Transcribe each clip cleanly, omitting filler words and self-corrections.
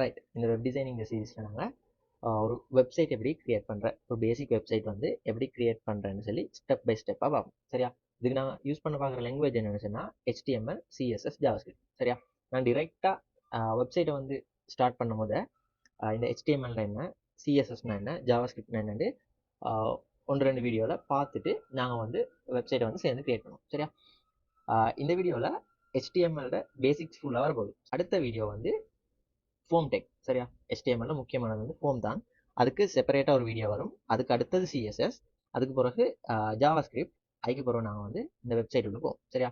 Right. இந்த web designing சீரீஸில் நாங்கள் ஒரு வெப்சைட் எப்படி கிரியேட் பண்ணுறேன், ஒரு பேசிக் வெப்சைட் வந்து எப்படி கிரியேட் பண்ணுறேன்னு சொல்லி ஸ்டெப் பை ஸ்டெப்பாக பார்ப்போம். சரியா? இதுக்கு நான் யூஸ் பண்ண பார்க்குற லாங்குவேஜ் என்னென்னு சொன்னால் HTML, CSS, JavaScript. சரியா? நான் டிரெக்டாக வெப்சைட்டை வந்து ஸ்டார்ட் பண்ணும் போது இந்த HTML என்ன, CSSனா என்ன, JavaScriptனா என்னன்னு ஒன்று ரெண்டு வீடியோவில் பார்த்துட்டு நாங்கள் வந்து வெப்சைட்டை வந்து சேர்ந்து கிரியேட் பண்ணுவோம். சரியா? இந்த வீடியோவில் HTML பேசிக்ஸ் ஃபுல்லாக வரப்போகுது. அடுத்த வீடியோ வந்து ஃபோம் டெக். சரியா? HTML முக்கியமானது வந்து ஃபோம் தான். அதுக்கு செப்பரேட்டாக ஒரு வீடியோ வரும். அதுக்கு அடுத்தது CSS, அதுக்கு பிறகு JavaScript, அதுக்கு பிறகு நாங்கள் வந்து இந்த வெப்சைட் உள்ள போவோம். சரியா?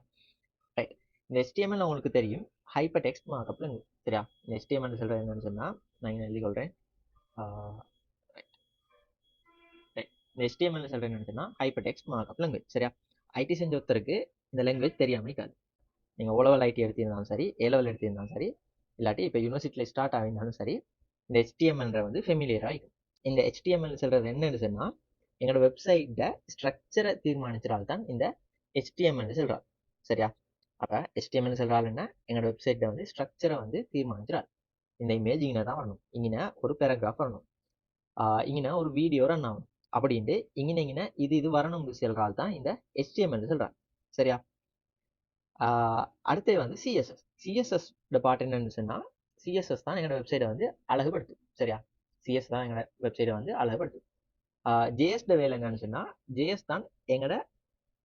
ரைட். இந்த HTML உங்களுக்கு தெரியும், ஹைப்பர் டெக்ஸ்ட் மார்க்அப் லாங்குவேஜ். சரியா? இந்த HTML சொல்கிறது என்னன்னு சொன்னால் நான் இங்கே எழுதிக்கொள்கிறேன். இந்த HTML சொல்கிறது என்னன்னு சொன்னால் ஹைப்பர் டெக்ஸ்ட் மார்க்அப் லாங்குவேஜ். சரியா? ஐடி செஞ்ச ஒருத்தருக்கு இந்த லாங்குவேஜ் தெரியாமல் இருக்காது. நீங்கள் O level IT எடுத்திருந்தாலும் சரி, A level எடுத்திருந்தாலும் சரி, இல்லாட்டி இப்போ யூனிவர்சிட்டியில் ஸ்டார்ட் ஆகிருந்தாலும் சரி, இந்த HTML வந்து ஃபெமிலியராக இருக்கும். இந்த HTML சொல்கிறது என்னன்னு சொன்னால் எங்களோட வெப்சைட்டை ஸ்ட்ரக்சரை தீர்மானிச்சால் தான் இந்த HTML சொல்கிறார். சரியா? அப்போ HTML சொல்கிறாள் என்ன, எங்களோட வெப்சைட்டை வந்து ஸ்ட்ரக்சரை வந்து தீர்மானிச்சால் இந்த இமேஜ் இங்கே தான் வரணும், இங்கே ஒரு பேராகிராஃப் வரணும், இங்கே ஒரு வீடியோ ரன் ஆகணும் அப்படின்ட்டு இங்கே இது வரணும்னு சொல்கிறால் தான் இந்த HTML சொல்கிறார். சரியா? அடுத்து வந்து சிஎஸ்எஸ் பார்ட் என்னன்னு சொன்னால் சிஎஸ்எஸ் தான் எங்களோட வெப்சைட்டை வந்து அழகுபடுத்தும். சரியா? சிஎஸ் தான் எங்களோட வெப்சைட்டை வந்து அழகுபடுத்தும். ஜேஎஸ் வேலை என்னன்னு சொன்னால் ஜேஎஸ் தான் எங்களோட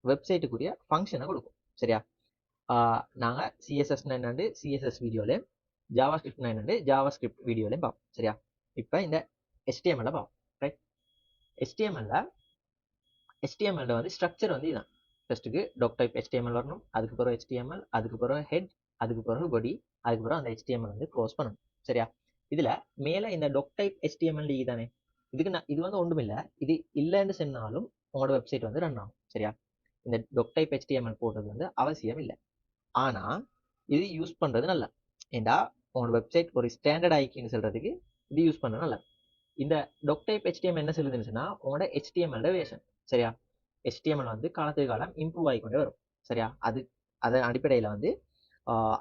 வெப்சைட்டுக்குரிய ஃபங்க்ஷனை கொடுக்கும். சரியா? நாங்கள் சிஎஸ்எஸ்னா என்னண்டு சிஎஸ்எஸ் வீடியோலையும், ஜாவாஸ்கிரிப்ட்னா என்னண்டு ஜாவாஸ்கிரிப்ட் வீடியோலையும் பார்ப்போம். சரியா? இப்போ இந்த HTML பார்ப்போம். ரைட். HTML வந்து ஸ்ட்ரக்சர் வந்து இதுதான். ஃபர்ஸ்ட்டுக்கு டாக் டைப் HTML வரணும், அதுக்கு பிறகு HTML, அதுக்கு பிறகு ஹெட், அதுக்கு பிறகு பாடி, அதுக்கு பிறகு அந்த HTML வந்து க்ளோஸ் பண்ணணும். சரியா? இதில் மேலே இந்த டாக் டைப் HTML தானே, இதுக்கு இது வந்து ஒன்றும் இல்லை. இது இல்லைன்னு சொன்னாலும் உங்களோட வெப்சைட் வந்து ரன் ஆகும். சரியா? இந்த டாக் டைப் HTML போடுறது வந்து அவசியம் இல்லை. ஆனால் இது யூஸ் பண்ணுறது நல்லா. ஏண்டா உங்களோட வெப்சைட் ஒரு ஸ்டாண்டர்ட் ஆயிக்கின்னு சொல்கிறதுக்கு இது யூஸ் பண்ணுறது நல்லா. இந்த டாக் டைப் HTML என்ன சொல்லுதுன்னு சொன்னால் உங்களோட HTML வேஷன். சரியா? HTML வந்து காலத்துக்கு காலம் இம்ப்ரூவ் ஆகிக்கொண்டே வரும். சரியா? அதன் அடிப்படையில் வந்து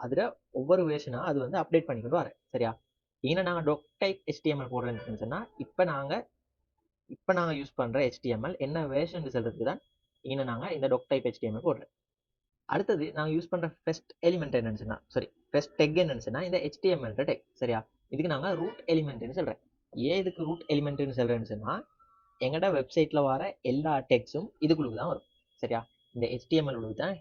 அதில் ஒவ்வொரு வேர்ஷனாக அது வந்து அப்டேட் பண்ணிக்கிட்டு வரேன். சரியா? இங்கே நாங்கள் டாக் டைப் HTML போடுறேன்னு சொன்னால் இப்போ நாங்கள் யூஸ் பண்ணுற HTML என்ன வேர்ஷன் சொல்கிறதுக்கு தான் இங்கே நாங்கள் இந்த டாக் டைப் HTML போடுறேன். அடுத்தது நாங்கள் யூஸ் பண்ணுற ஃபர்ஸ்ட் எலிமெண்ட் என்னன்னு சொன்னால் ஃபர்ஸ்ட் டெக் என்னன்னு சொன்னால் இந்த HTML டெக். சரியா? இதுக்கு நாங்கள் ரூட் எலிமெண்ட்னு சொல்கிறேன். ஏன் இதுக்கு ரூட் எலிமெண்ட்னு சொல்கிறேன்னு சொன்னால் எங்கட வெப்சைட்டில் வர எல்லா டெக்ஸும் இதுக்குள்ளுக்கு தான் வரும். சரியா? இந்த HTML உள்ளுக்கு தான்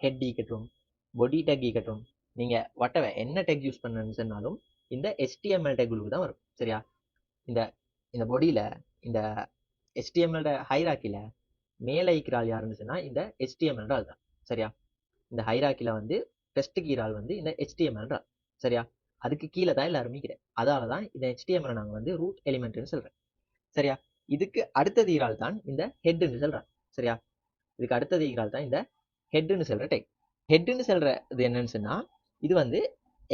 ஹெட் ஈக்கட்டும், பொடி டெக் ஈக்கட்டும், நீங்கள் வட்டவை என்ன டெக் யூஸ் பண்ணணும்னு சொன்னாலும் இந்த HTML டெக் உள்ளுக்கு தான் வரும். சரியா? இந்த இந்த பொடியில் இந்த HTML ஹைராக்கியில் மேலே ஈக்கிறாள் யாருன்னு சொன்னால் இந்த HTML ஆள் தான். சரியா? இந்த ஹைராக்கியில் வந்து ஃபர்ஸ்ட்டுக்கு ஈராள் வந்து இந்த HTML ஆள். சரியா? அதுக்கு கீழே தான் எல்லாரும் ஈக்கிறேன். அதால தான் இந்த HTML நாங்கள் வந்து ரூட் எலிமெண்ட்னு சொல்கிறேன். சரியா? இதுக்கு அடுத்தது ஈரால் தான் இந்த ஹெட்னு சொல்றேன். சரியா? இதுக்கு அடுத்தது ஈரால் தான் இந்த ஹெட்னு சொல்ற டெக். ஹெட்னு சொல்றது என்னன்னு சொன்னா இது வந்து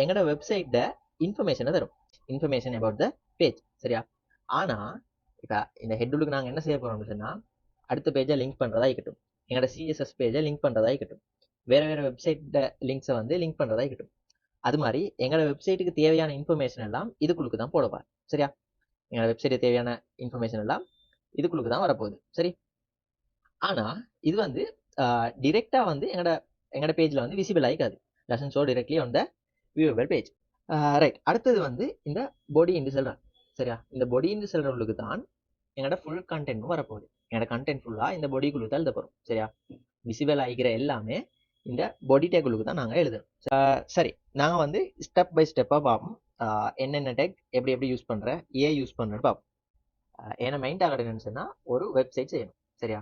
எங்களோட வெப்சைட்ல இன்ஃபர்மேஷனை தரும். Information about the page. சரியா? ஆனா இப்போ இந்த ஹெட்டுக்கு நாங்கள் என்ன செய்ய போறோம்னு சொன்னா அடுத்த பேஜை லிங்க் பண்றதா இருக்கட்டும், எங்களோட CSS பேஜை லிங்க் பண்றதா இருக்கட்டும், வேற வெப்சைட் லிங்க்ஸை வந்து லிங்க் பண்றதா இருக்கட்டும், அது மாதிரி எங்களோட வெப்சைட்டுக்கு தேவையான இன்ஃபர்மேஷன் எல்லாம் இதுக்குள்ளுக்கு தான் போடுவார். சரியா? எங்களோட வெப்சைட்டுக்கு தேவையான இன்ஃபர்மேஷன் எல்லாம் இதுக்குள்ளுக்கு தான் வரப்போகுது. சரி? ஆனா இது வந்து டிரெக்டா வந்து எங்களோட பேஜ்ல வந்து விசிபிள் ஆகிக்காது. Doesn't show directly on the viewable page. Right. அடுத்தது வந்து இந்த பாடி என்று சொல்றேன். சரியா? இந்த பாடி என்று சொல்றவங்களுக்கு தான் எங்களோட ஃபுல் கண்டென்ட்டும் வரப்போகுது. எங்களோட கண்டென்ட் ஃபுல்லா இந்த பாடிக்குள்ளே தான் எழுத போறோம். சரியா? விசிபிள் ஆகிக்கிற எல்லாமே இந்த பாடி டேக்குள்ளுக்கு தான் நாங்கள் எழுதுறோம். சரி, நாங்கள் வந்து ஸ்டெப் பை ஸ்டெப்பாக பார்ப்போம். என்னென்ன டேக் எப்படி எப்படி யூஸ் பண்ணுறேன், ஏன் யூஸ் பண்ணுறேன்னு பார்ப்போம். ஏன்னா மைண்ட் டார்கெட் என்னன்னு சொன்னால் ஒரு வெப்சைட் செய்யணும். சரியா?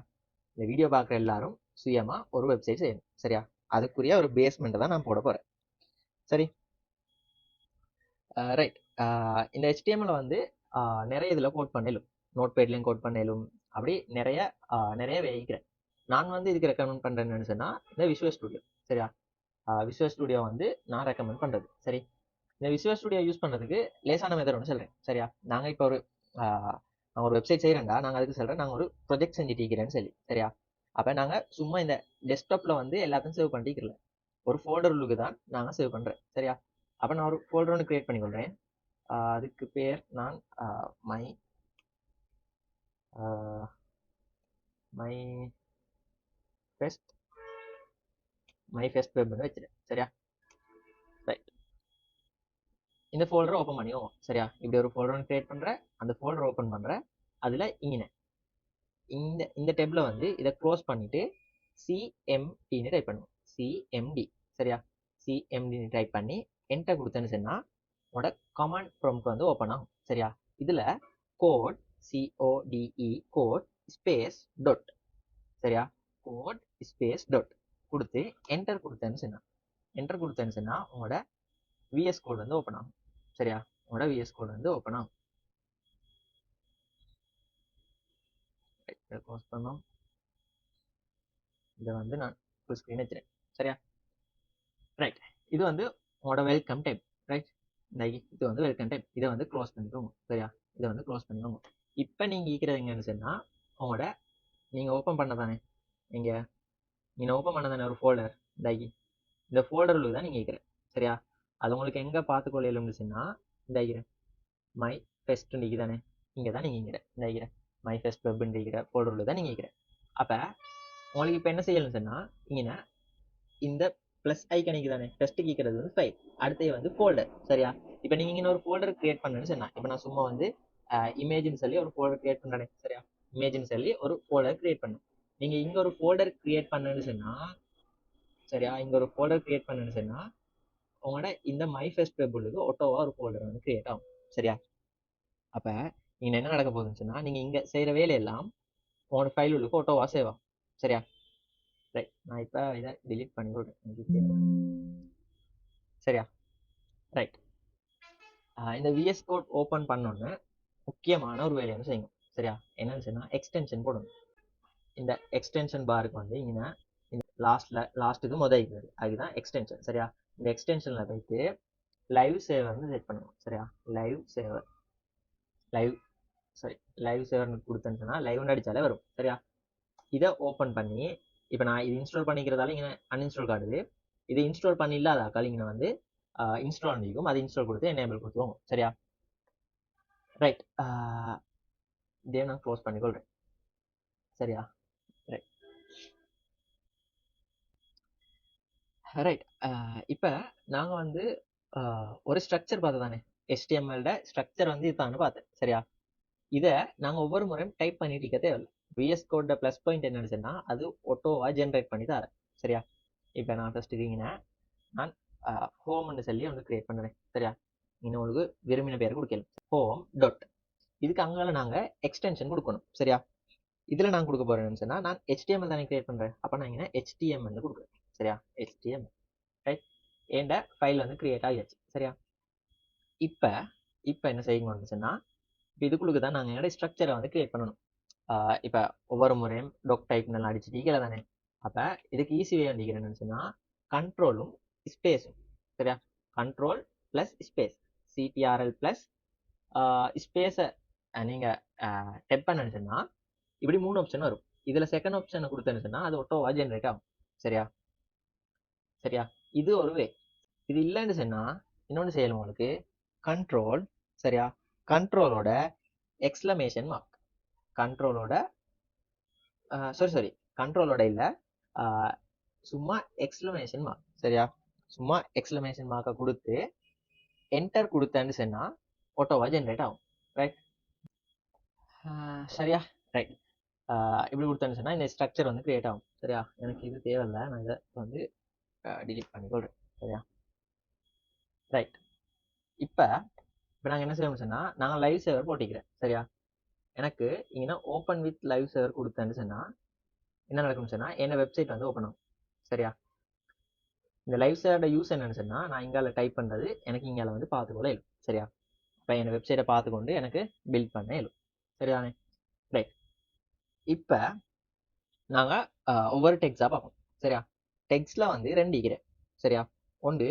இந்த வீடியோ பார்க்குற எல்லாரும் சுயமாக ஒரு வெப்சைட் செய்யணும். சரியா? அதுக்குரிய ஒரு பேஸ்மெண்ட்டை தான் நான் போட போகிறேன். சரி? ரைட். இந்த HTML வந்து நிறைய இதில் கோட் பண்ணலும், நோட் பேட்லையும் கோட் பண்ணலும், அப்படி நிறைய வைக்கிறேன். நான் வந்து இதுக்கு ரெக்கமெண்ட் பண்ணுறேன்னு சொன்னால் இந்த விஷுவல் ஸ்டுடியோ. சரியா? விஷுவல் ஸ்டுடியோ வந்து நான் ரெக்கமெண்ட் பண்ணுறது. சரி? இந்த விஷுவல் ஸ்டுடியோ யூஸ் பண்ணுறதுக்கு லேசான மெத்தட் ஒன்று சொல்கிறேன். சரியா? நாங்கள் இப்போ நான் ஒரு வெப்சைட் செய்கிறேன்டா, நாங்கள் அதுக்கு சொல்கிறேன் நாங்கள் ஒரு ப்ரொஜெக்ட் செஞ்சுட்டு இருக்கிறேன்னு சொல்லி. சரியா? அப்போ நாங்கள் சும்மா இந்த டெஸ்க்டாப்பில் வந்து எல்லாத்தையும் சேவ் பண்ணிக்கிறல, ஒரு ஃபோல்டர் உள்ளுக்கு தான் நாங்கள் சேவ் பண்ணுறேன். சரியா? அப்போ நான் ஒரு ஃபோல்டர் ஒன்று கிரியேட் பண்ணிக்கொள்கிறேன். அதுக்கு பேர் நான் மை மை ஃபெஸ்ட் வெப்னு வச்சிருக்கேன். சரியா? ரைட். இந்த ஃபோல்டரை ஓப்பன் பண்ணிக்கோங்க. சரியா? இப்படி ஒரு ஃபோல்டர் கிரியேட் பண்ற, அந்த ஃபோல்டர் ஓப்பன் பண்ற, அதுல இந்த டேப்ல வந்து இதை க்ளோஸ் பண்ணிட்டு சிஎம்டின்னு டைப் பண்ணுவோம். சிஎம்டி. சரியா? சிஎம்டின்னு டைப் பண்ணி என்டர் கொடுத்தேன்னு சொன்னா உங்களோட கமாண்ட் ப்ராம்ப்ட் வந்து ஓப்பன் ஆகும். சரியா? இதுல code CODE code space dot. சரியா? கோட் ஸ்பேஸ் டாட் கொடுத்து என்டர் கொடுத்தேன்னு சொன்னா உங்களோட விஎஸ் கோட் வந்து ஓப்பன் ஆகும். சரியா? உங்களோட விஎஸ் கோட் வந்து ஓப்பன் ஆகும். க்ளோஸ் பண்ணோம். இதை வந்து நான் ஃபுல் ஸ்க்ரீன் வச்சுறேன். சரியா? ரைட். இது வந்து உங்களோட வெல்கம் டைப். ரைட். இது வந்து வெல்கம் டைப். இதை வந்து க்ளோஸ் பண்ணிக்கோங்க. சரியா? இதை வந்து க்ளோஸ் பண்ணிக்கோங்க. இப்போ நீங்கள் ஈக்கிறது எங்கன்னு சொன்னா உங்களோட நீங்கள் ஓப்பன் பண்ண தானே நீங்கள் ஓப்பன் பண்ண தானே ஒரு ஃபோல்டர். இந்த ஃபோல்டரில் தான் நீங்கள் ஈக்கிற. சரியா? அது உங்களுக்கு எங்கே பார்த்துக்கொள்ளலும்னு சொன்னா மை ஃபெஸ்ட் தானே இங்கே தான் நீங்கள் ஈக்கிற. மை ஃபெஸ்ட் வெப்னு ஈக்கிற ஃபோல்டரில் தான் நீங்கள் ஈக்கிற. அப்போ உங்களுக்கு இப்போ என்ன செய்யணும்னு சொன்னா இங்கே இந்த ப்ளஸ் ஐக்கனுக்கு தானே ஃபெஸ்ட்டு ஈக்கிறது வந்து ஃபைல், அடுத்தது வந்து ஃபோல்டர். சரியா? இப்போ நீங்கள் இங்கே ஒரு ஃபோல்டர் கிரியேட் பண்ணணும்னு சொன்னா இப்போ நான் சும்மா வந்து இமேஜின்னு சொல்லி ஒரு ஃபோல்டர் கிரியேட் பண்ணுறேன். சரியா? இமேஜின்னு சொல்லி ஒரு ஃபோல்டர் கிரியேட் பண்ணணும். நீங்கள் இங்கே ஒரு ஃபோல்டர் கிரியேட் பண்ணணும்னு சொன்னா சரியா? இங்கே ஒரு ஃபோல்டர் கிரியேட் பண்ணணும்னு சொன்னா உங்களோட இந்த மை ஃபெஸ்ட் வெப்புக்கு ஒட்டோவா ஒரு ஃபோல்டர் வந்து கிரியேட் ஆகும். சரியா? அப்போ நீங்கள் என்ன நடக்க போகுதுன்னு சொன்னால் நீங்கள் இங்கே செய்கிற வேலையெல்லாம் உங்களோட ஃபைல் உள்ளுக்கு ஒட்டோவா சேவ் ஆகும். சரியா? ரைட். நான் இப்போ இதை டிலீட் பண்ணி விடுறேன். சரியா? ரைட். இந்த விஎஸ் கோட் ஓப்பன் பண்ணோன்னு முக்கியமான ஒரு வேலையை வந்து செய்யணும். சரியா? என்னன்னு சொன்னால் எக்ஸ்டென்ஷன் போடணும். இந்த எக்ஸ்டென்ஷன் பாருக்கு வந்து இங்கே இந்த லாஸ்ட்டுக்கு முதல் அதுதான் எக்ஸ்டென்ஷன். சரியா? இந்த எக்ஸ்டென்ஷனில் போயிட்டு லைவ் சேவர் வந்து செட் பண்ணணும். சரியா? லைவ் சேவர்னு கொடுத்தேன்னு சொன்னால் லைவ்னு அடித்தாலே வரும். சரியா? இதை ஓப்பன் பண்ணி இப்போ நான் இது இன்ஸ்டால் பண்ணிக்கிறதால இங்கே அன்இன்ஸ்டால் காட்டுது. இதை இன்ஸ்டால் பண்ணி இல்லாதாக்கால் இங்கே வந்து இன்ஸ்டால் பண்ணிக்கும். அது இன்ஸ்டால் கொடுத்து எனேபிள் கொடுத்துருவோம். சரியா? ரைட். இதே நான் க்ளோஸ் பண்ணிக்கொள்கிறேன். சரியா? ரைட். இப்போ நாங்கள் வந்து ஒரு ஸ்ட்ரக்சர் பார்த்து தானே HTML ஸ்ட்ரக்சர் வந்து இதுதான்னு பார்த்தேன். சரியா? இதை நாங்கள் ஒவ்வொரு முறையும் டைப் பண்ணிட்டு இருக்க தேவையில்லை. விஎஸ் கோட ப்ளஸ் பாயிண்ட் என்னன்னு சொன்னா அது ஒட்டோவா ஜென்ரேட் பண்ணி தரேன். சரியா? இப்போ நான் ஃபர்ஸ்ட் நான் ஹோம்னு சொல்லி ஒன்று கிரியேட் பண்ணுறேன். சரியா? இன்னும் உங்களுக்கு விரும்பின பேர் கொடுக்கல. Home dot. இதுக்கு அங்கால நாங்கள் எக்ஸ்டென்ஷன் கொடுக்கணும். சரியா? இதில் நான் கொடுக்க போறேன்னு சொன்னால் நான் HTML தானே கிரியேட் பண்ணுறேன். அப்போ நான் இங்கே HTML கொடுக்குறேன். சரியா? HTML. ரைட். ஏண்ட ஃபைல் வந்து கிரியேட் ஆகியாச்சு. சரியா? இப்போ என்ன செய்யுங்கன்னு சொன்னால் இப்போ இதுக்குள்ளுக்கு தான் நாங்கள் என்னோட ஸ்ட்ரக்சரை வந்து கிரியேட் பண்ணணும். இப்போ ஒவ்வொரு முறையும் டொக் டைப் நல்லா அடிச்சுட்டு கீழே தானே. அப்போ இதுக்கு ஈஸி வே அடிக்கிறேன்னு சொன்னால் கண்ட்ரோலும் ஸ்பேஸும். சரியா? Control plus space CTRL plus ஸ்பேஸை நீங்கள் டெப் பண்ணணுன்னு சொன்னால் இப்படி 3 ஆப்ஷன் வரும். இதில் செகண்ட் ஆப்ஷனை கொடுத்தேன்னு சொன்னால் அது ஒட்டோவா ஜென்ரேட் ஆகும். சரியா? இது ஒரு வே. இது இல்லைன்னு சொன்னால் இன்னொன்று செய்யணும் உங்களுக்கு கண்ட்ரோல். சரியா? கண்ட்ரோலோட எக்ஸ்க்ளமேஷன் மார்க். கண்ட்ரோலோட கண்ட்ரோலோட இல்லை சும்மா எக்ஸ்க்ளமேஷன் மார்க். சரியா? சும்மா எக்ஸ்க்ளமேஷன் மார்க்கை கொடுத்து என்டர் கொடுத்தேன்னு சொன்னால் ஒட்டோவா ஜென்ரேட் ஆகும். ரைட். சரியா? ரைட். இப்படி கொடுத்தேன்னு சொன்னால் இந்த ஸ்ட்ரக்சர் வந்து கிரியேட் ஆகும். சரியா? எனக்கு இது தேவையில்லை. நான் இதை வந்து டிலீட் பண்ணிக்கொள்கிறேன். சரியா? ரைட். இப்போ நாங்கள் என்ன செய்யணும்னு சொன்னால் நாங்கள் லைவ் சேவர் போட்டிக்கிறேன். சரியா? எனக்கு இங்கே ஓப்பன் வித் லைவ் சேவர் கொடுத்தேன்னு சொன்னால் என்ன நடக்கும்னு சொன்னால் என்ன வெப்சைட் வந்து ஓப்பன் ஆகும். சரியா? இந்த லைவ் சேவரோட யூஸ் என்னன்னு சொன்னால் நான் இங்கால டைப் பண்ணுறது எனக்கு இங்கால வந்து பார்த்துக்கொள்ள இயலும். சரியா? இப்போ என் வெப்சைட்டை பார்த்துக்கொண்டு எனக்கு பில்ட் பண்ண இயலும். சரிதானே? ரைட். இப்போ நாங்கள் ஒவ்வொரு டெக்ஸாக பார்ப்போம். சரியா? டெக்ஸ்டில் வந்து 2 இருக்கிறேன். சரியா? ஒன்று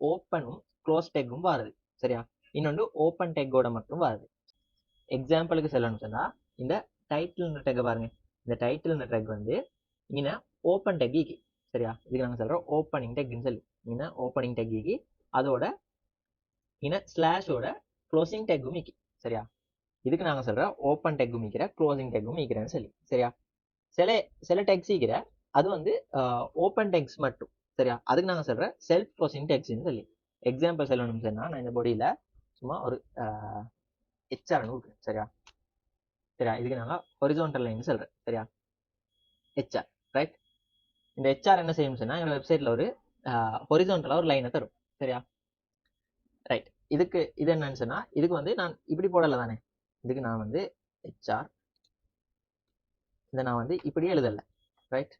ஓப்பனும் க்ளோஸ் டெக்கும் வருது. சரியா? இன்னொன்று ஓப்பன் டெக்கோட மட்டும் வருது. எக்ஸாம்பிளுக்கு சொல்லணும்னு சொன்னால் இந்த டைட்டில் டெக்கை பாருங்க. இந்த டைட்டில் டெக் வந்து இங்கே ஓப்பன் டெக் ஈக்கி. சரியா? இதுக்கு நாங்கள் சொல்கிறோம் ஓப்பனிங் டெக்னு சொல்லி. இங்கே ஓப்பனிங் டெக் ஈக்கி அதோட இங்கே ஸ்லாஷோட க்ளோசிங் டேக்கும் மீக்கி சரியா. இதுக்கு நாங்கள் சொல்கிற ஓப்பன் டேக்கும் மீக்கிற க்ளோசிங் டேக்கும் மீக்கிறேன்னு சொல்லி சரியா. சில சில டேக்ஸ் ஈக்கிற அது வந்து ஓப்பன் டேக்ஸ் மட்டும் சரியா. அதுக்கு நாங்கள் சொல்கிற செல்ஃப் க்ளோசிங் டேக்ஸ்ன்னு சொல்லி எக்ஸாம்பிள் சொல்லணும்னு சொன்னால் நான் இந்த பாடியில் சும்மா ஒரு ஹெச்ஆர்னு கொடுக்குறேன் சரியா. சரியா, இதுக்கு நாங்கள் ஹொரிசோண்டல் லைன் சொல்கிறேன் சரியா. HR right. இந்த ஹெச்ஆர் என்ன செய்யணும்னு சொன்னால் எங்கள் வெப்சைட்டில் ஒரு ஹொரிசோண்டலாக ஒரு லைனை தரும் சரியா. ரைட், இதுக்கு இது என்னன்னு சொன்னால் இதுக்கு வந்து நான் இப்படி போடலை தானே. இதுக்கு நான் வந்து ஹெச்ஆர் இதை நான் வந்து இப்படி எழுதலை ரைட்.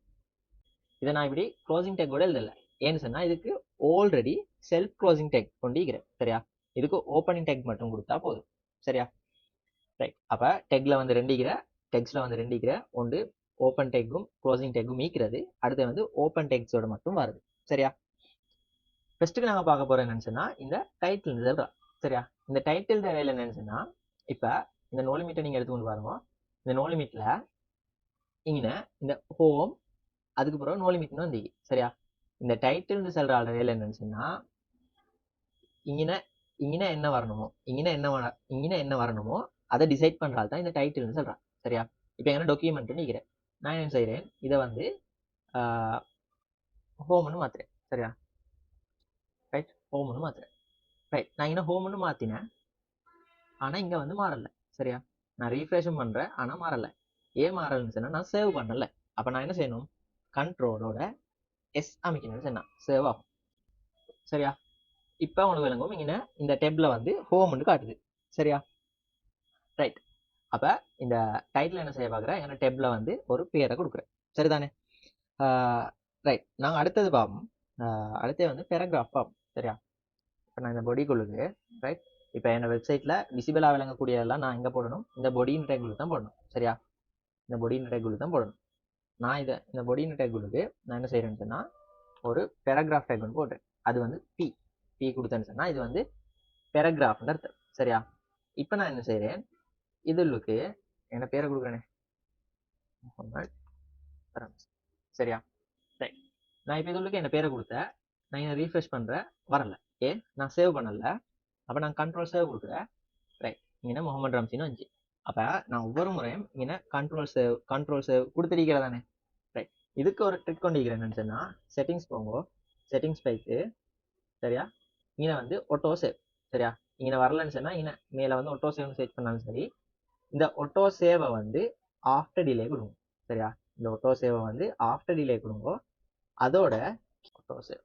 இதை நான் இப்படி க்ளோசிங் டேக் கூட எழுதலை. ஏன்னு சொன்னால் இதுக்கு ஆல்ரெடி செல்ஃப் க்ளோசிங் டேக் கொண்டிருக்கிறேன் சரியா. இதுக்கு ஓப்பனிங் டேக் மட்டும் கொடுத்தா போதும் சரியா. ரைட், அப்போ டெக்ல வந்து டெக்ஸ்ல வந்து ரெண்டிக்கிற ஒன்று ஓப்பன் டேக்கும் க்ளோசிங் டேக்கும் மீக்கிறது. அடுத்து வந்து ஓப்பன் டேக்ஸோட மட்டும் வருது சரியா. ஃபர்ஸ்ட்டுக்கு நாங்கள் பார்க்க போகிறோம் என்னன்னு சொன்னால் இந்த டைட்டில் சொல்கிறோம் சரியா. இந்த டைட்டில் வேலையில் என்னன்னு சொன்னால் இப்போ இந்த நோ லிமிட்டை நீங்கள் எடுத்துக்கொண்டு பாருங்க. இந்த நோ லிமிட்டில் இங்கே இந்த ஹோம் அதுக்கப்புறம் நோ லிமிட்னு வந்து சரியா. இந்த டைட்டில்னு சொல்கிற வேலை என்னன்னு சொன்னால் இங்கே என்ன வரணுமோ இங்கே என்ன வரணுமோ அதை டிசைட் பண்ணுறாள் தான் இந்த டைட்டில்னு சொல்கிறான் சரியா. இப்போ எங்கன்னா டாக்குமெண்ட் நிற்கிறேன், நான் என்ன செய்கிறேன், இதை வந்து ஹோம்னு மாற்றுறேன் சரியா. ரைட், ஹோம்னு மாற்றுறேன். ரைட், நான் இங்கே ஹோம்னு மாற்றினேன், ஆனால் இங்கே வந்து மாறலை சரியா. நான் ரீஃப்ரெஷும் பண்ணுறேன் ஆனால் மாறலை. ஏன் மாறலைன்னு சொன்னால் நான் சேவ் பண்ணலை. அப்போ நான் என்ன செய்யணும், கண்ட்ரோலோட எஸ் அமைக்கணும்னு சொன்னால் சேவ் ஆகும் சரியா. இப்போ உங்களுக்கு விளங்கும், இங்கே இந்த டெப்ல வந்து ஹோம்னு காட்டுது சரியா. ரைட், அப்போ இந்த டைட்டில் என்ன செய்ய பார்க்குறேன், எங்கள் டெப்ல வந்து ஒரு பேரை கொடுக்குறேன் சரிதானே. ரைட், நாங்கள் அடுத்தது பார்ப்போம். அடுத்தது வந்து பேராகிராஃப் பார்ப்போம் சரியா. இப்போ நான் இந்த பொடிக்குள்ளுக்கு ரைட், இப்போ என்னோட வெப்சைட்டில் விசிபிளாக விளங்கக்கூடியதெல்லாம் நான் எங்கே போடணும், இந்த பொடியின் டேக்குள்ளே தான் போடணும் சரியா. இந்த பொடியின் டேக்குள்ளே தான் போடணும். நான் இந்த பொடியின் டேக்குள்ளுக்கு நான் என்ன செய்கிறேன்னு சொன்னால் ஒரு பேராகிராஃப் டேக் ஒன்று போட்டேன். அது வந்து பி கொடுத்தேன்னு சொன்னால் இது வந்து பேராகிராஃப்னு அர்த்தம் சரியா. இப்போ நான் என்ன செய்கிறேன், இதுக்கு என்ன பேரை கொடுக்குறேனே சரியா. ரைட், நான் இப்போ இதுக்கு என்ன பேரை கொடுத்தேன், நான் இதை ரீஃப்ரெஷ் பண்ணுறேன், வரல. ஏன், நான் சேவ் பண்ணல. அப்போ நான் கண்ட்ரோல் சேவ் கொடுக்குறேன். ரைட், இங்கே முகமது ரம்சின்னு வந்துச்சு. அப்போ நான் ஒவ்வொரு முறையும் இங்கே கண்ட்ரோல் சேவ் கொடுத்துருக்கிறதானே. ரைட், இதுக்கு ஒரு ட்ரிக் கொண்டிருக்கிறேன் என்னன்னு சொன்னால் செட்டிங்ஸ் போங்க, செட்டிங்ஸ் போயிட்டு சரியா. இங்கே வந்து ஆட்டோ சேவ் சரியா. இங்கே வரலன்னு சொன்னால் இங்கே மேலே வந்து ஆட்டோ சேவ்னு செட் பண்ணாலும் சரி, இந்த ஆட்டோ சேவை வந்து ஆஃப்டர் டிலே கொடுங்க சரியா. இந்த ஆட்டோ சேவை வந்து ஆஃப்டர் டிலே கொடுங்க. அதோட ஆட்டோ சேவ்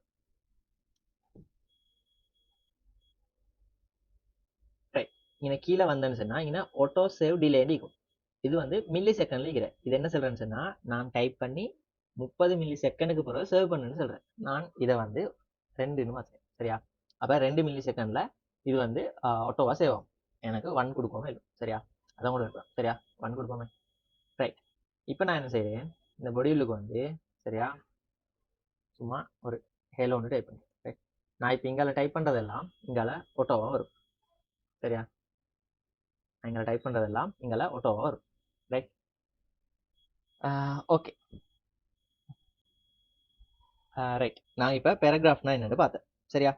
ரைட், இங்கே கீழே வந்தேன்னு சொன்னால் இங்கே ஆட்டோ சேவ் டிலேன்னு இருக்கும். இது வந்து மில்லி செகண்ட்ல இருக்கிற. இது என்ன சொல்றேன்னு சொன்னால் நான் டைப் பண்ணி 30 மில்லி செகண்டுக்கு பிறகு சேவ் பண்ணுன்னு சொல்கிறேன். நான் இதை வந்து 2ன்னு மாற்றேன் சரியா. அப்போ 2 மில்லி செகண்டில் இது வந்து ஆட்டோவாக சேவ் ஆகும். எனக்கு 1 கொடுப்போமே இல்லை சரியா. அதான் கூட இருக்கலாம் சரியா, 1 கொடுப்போமே. ரைட், இப்போ நான் என்ன செய்கிறேன், இந்த பொடியுலுக்கு வந்து சரியா சும்மா ஒரு ஹேலோன்னு டைப் பண்ணேன். ரைட், நான் இப்போ இங்கால டைப் பண்ணுறதெல்லாம் இங்கால ஆட்டோவாக வரும் சரியா. நான் இங்கே டைப் பண்ணுறதெல்லாம் இங்கால ஆட்டோவாக வரும். Right, okay. ரைட், நான் இப்போ பேராகிராஃப்னா என்னன்னு பார்த்தேன் சரியா.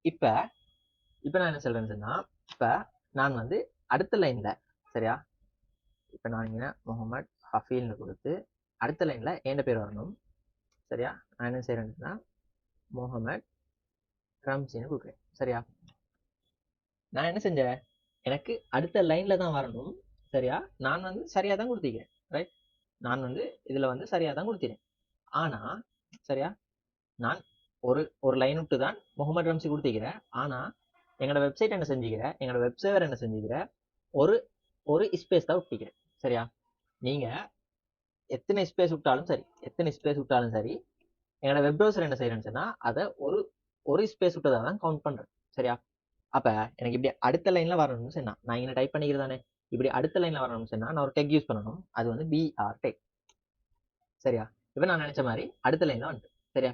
இப்போ நான் என்ன சொல்கிறேன்னு சொன்னால் இப்போ நான் வந்து அடுத்த லைனில் சரியா. இப்போ நான் இங்கே முகமது ஹஃபீல்னு கொடுத்து அடுத்த லைனில் என்ன பேர் வரணும் சரியா. நான் என்ன செய்கிறேன்னா முகமது ரம்சின்னு கொடுக்குறேன் சரியா. நான் என்ன செஞ்சேன், எனக்கு அடுத்த லைனில் தான் வரணும் சரியா. நான் வந்து சரியாக தான் கொடுத்திக்கிறேன் ரைட். நான் வந்து இதில் வந்து சரியாக தான் கொடுத்திறேன். ஆனால் சரியா, நான் ஒரு லைன் விட்டு தான் முகமது ரம்சி கொடுத்திக்கிறேன். ஆனால் எங்களோட வெப்சைட் என்ன செஞ்சுக்கிறேன், எங்களோட வெப்சர்வர் என்ன செஞ்சுக்கிறேன், ஒரு ஸ்பேஸ் தான் விட்டிக்கிறேன் சரியா. நீங்கள் எத்தனை ஸ்பேஸ் விட்டாலும் சரி எங்களோட வெப் ப்ரௌசர் என்ன செய்யறேன்னு சொன்னால் அதை ஒரு ஸ்பேஸ் விட்டதாக தான் கவுண்ட் பண்ணுறேன் சரியா. அப்போ எனக்கு இப்படி அடுத்த லைனில் வரணும்னு சொன்னா நான் இங்கே டைப் பண்ணிக்கிறதானே, இப்படி அடுத்த லைனில் வரணும்னு சொன்னால் நான் ஒரு டெக் யூஸ் பண்ணணும். அது வந்து பிஆர் டெக் சரியா. இப்போ நான் நினச்ச மாதிரி அடுத்த லைனில் வந்துட்டு சரியா.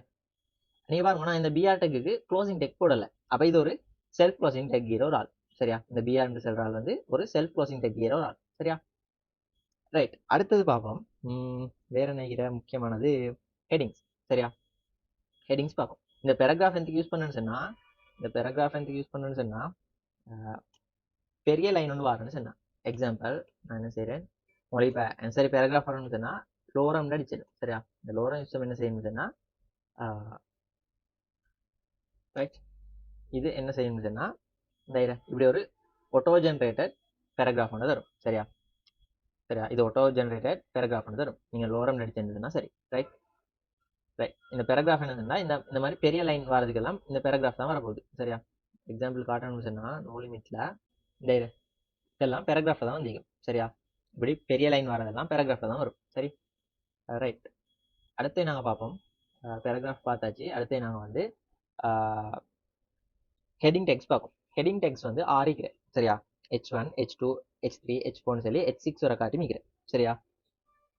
நீங்கள் பாருங்க, நான் இந்த பிஆர் டெக்கு க்ளோசிங் டெக் போடலை. அப்போ இது ஒரு செல்ஃப் க்ளோசிங் டெக் கீர ஒரு ஆள் சரியா. இந்த பிஆர் என்று சொல்கிற ஆள் வந்து ஒரு செல்ஃப் க்ளோசிங் டெக் கீர ஒரு ஆள் சரியா. ரைட், அடுத்தது பார்ப்போம். வேற நினைக்கிற முக்கியமானது ஹெடிங்ஸ் சரியா. ஹெடிங்ஸ் பார்ப்போம். இந்த பேராகிராஃப் எதுக்கு யூஸ் பண்ணணும்னு சொன்னால் பெரிய லைன் ஒன்று வரணும்னு சொன்னேன். எக்ஸாம்பிள் நான் என்ன செய்கிறேன், உங்களுக்கு இப்போ சரி பேராகிராஃப் வரணும்னு சொன்னால் லோரம் அடிச்சிடும். சரியா, இந்த லோரம் யூஸ் என்ன செய்யணும்னு சொன்னால் ரைட், இது என்ன செய்யணும்னு சொன்னால் இந்த இப்படி ஒரு ஆட்டோ ஜென்ரேட்டட் பேராகிராஃப் ஒன்று தரும். சரியா, இது ஆட்டோ ஜென்ரேட்டட் பேராகிராஃப் ஒன்று தரும். நீங்கள் லோரம் அடிச்சிருந்ததுன்னா சரி. ரைட், இந்த பேராகிராஃப் என்னன்னா இந்த மாதிரி பெரிய லைன் வரதுக்கெல்லாம் இந்த பேராகிராஃப் தான் வரப்போகுது. சரியா, எக்ஸாம்பிள் காட்டணும்னு சொன்னால் நோ லிமிட்ல இந்த இதெல்லாம் பேராகிராஃப் தான் வந்திருக்கும். சரியா, இப்படி பெரிய லைன் வரதெல்லாம் பேராகிராஃப் தான் வரும். சரி, ரைட். அடுத்து நாங்கள் பார்ப்போம். பேராகிராஃப் பார்த்தாச்சு. அடுத்து நாங்கள் வந்து ஹெட்டிங் டெக்ஸ்ட் பார்ப்போம். ஹெட்டிங் டெக்ஸ்ட் வந்து ஆறிக்கிறேன். சரியா, H1 H2 H3 H4 சொல்லி H6 வரை காட்டி மிக்கிறேன். சரியா,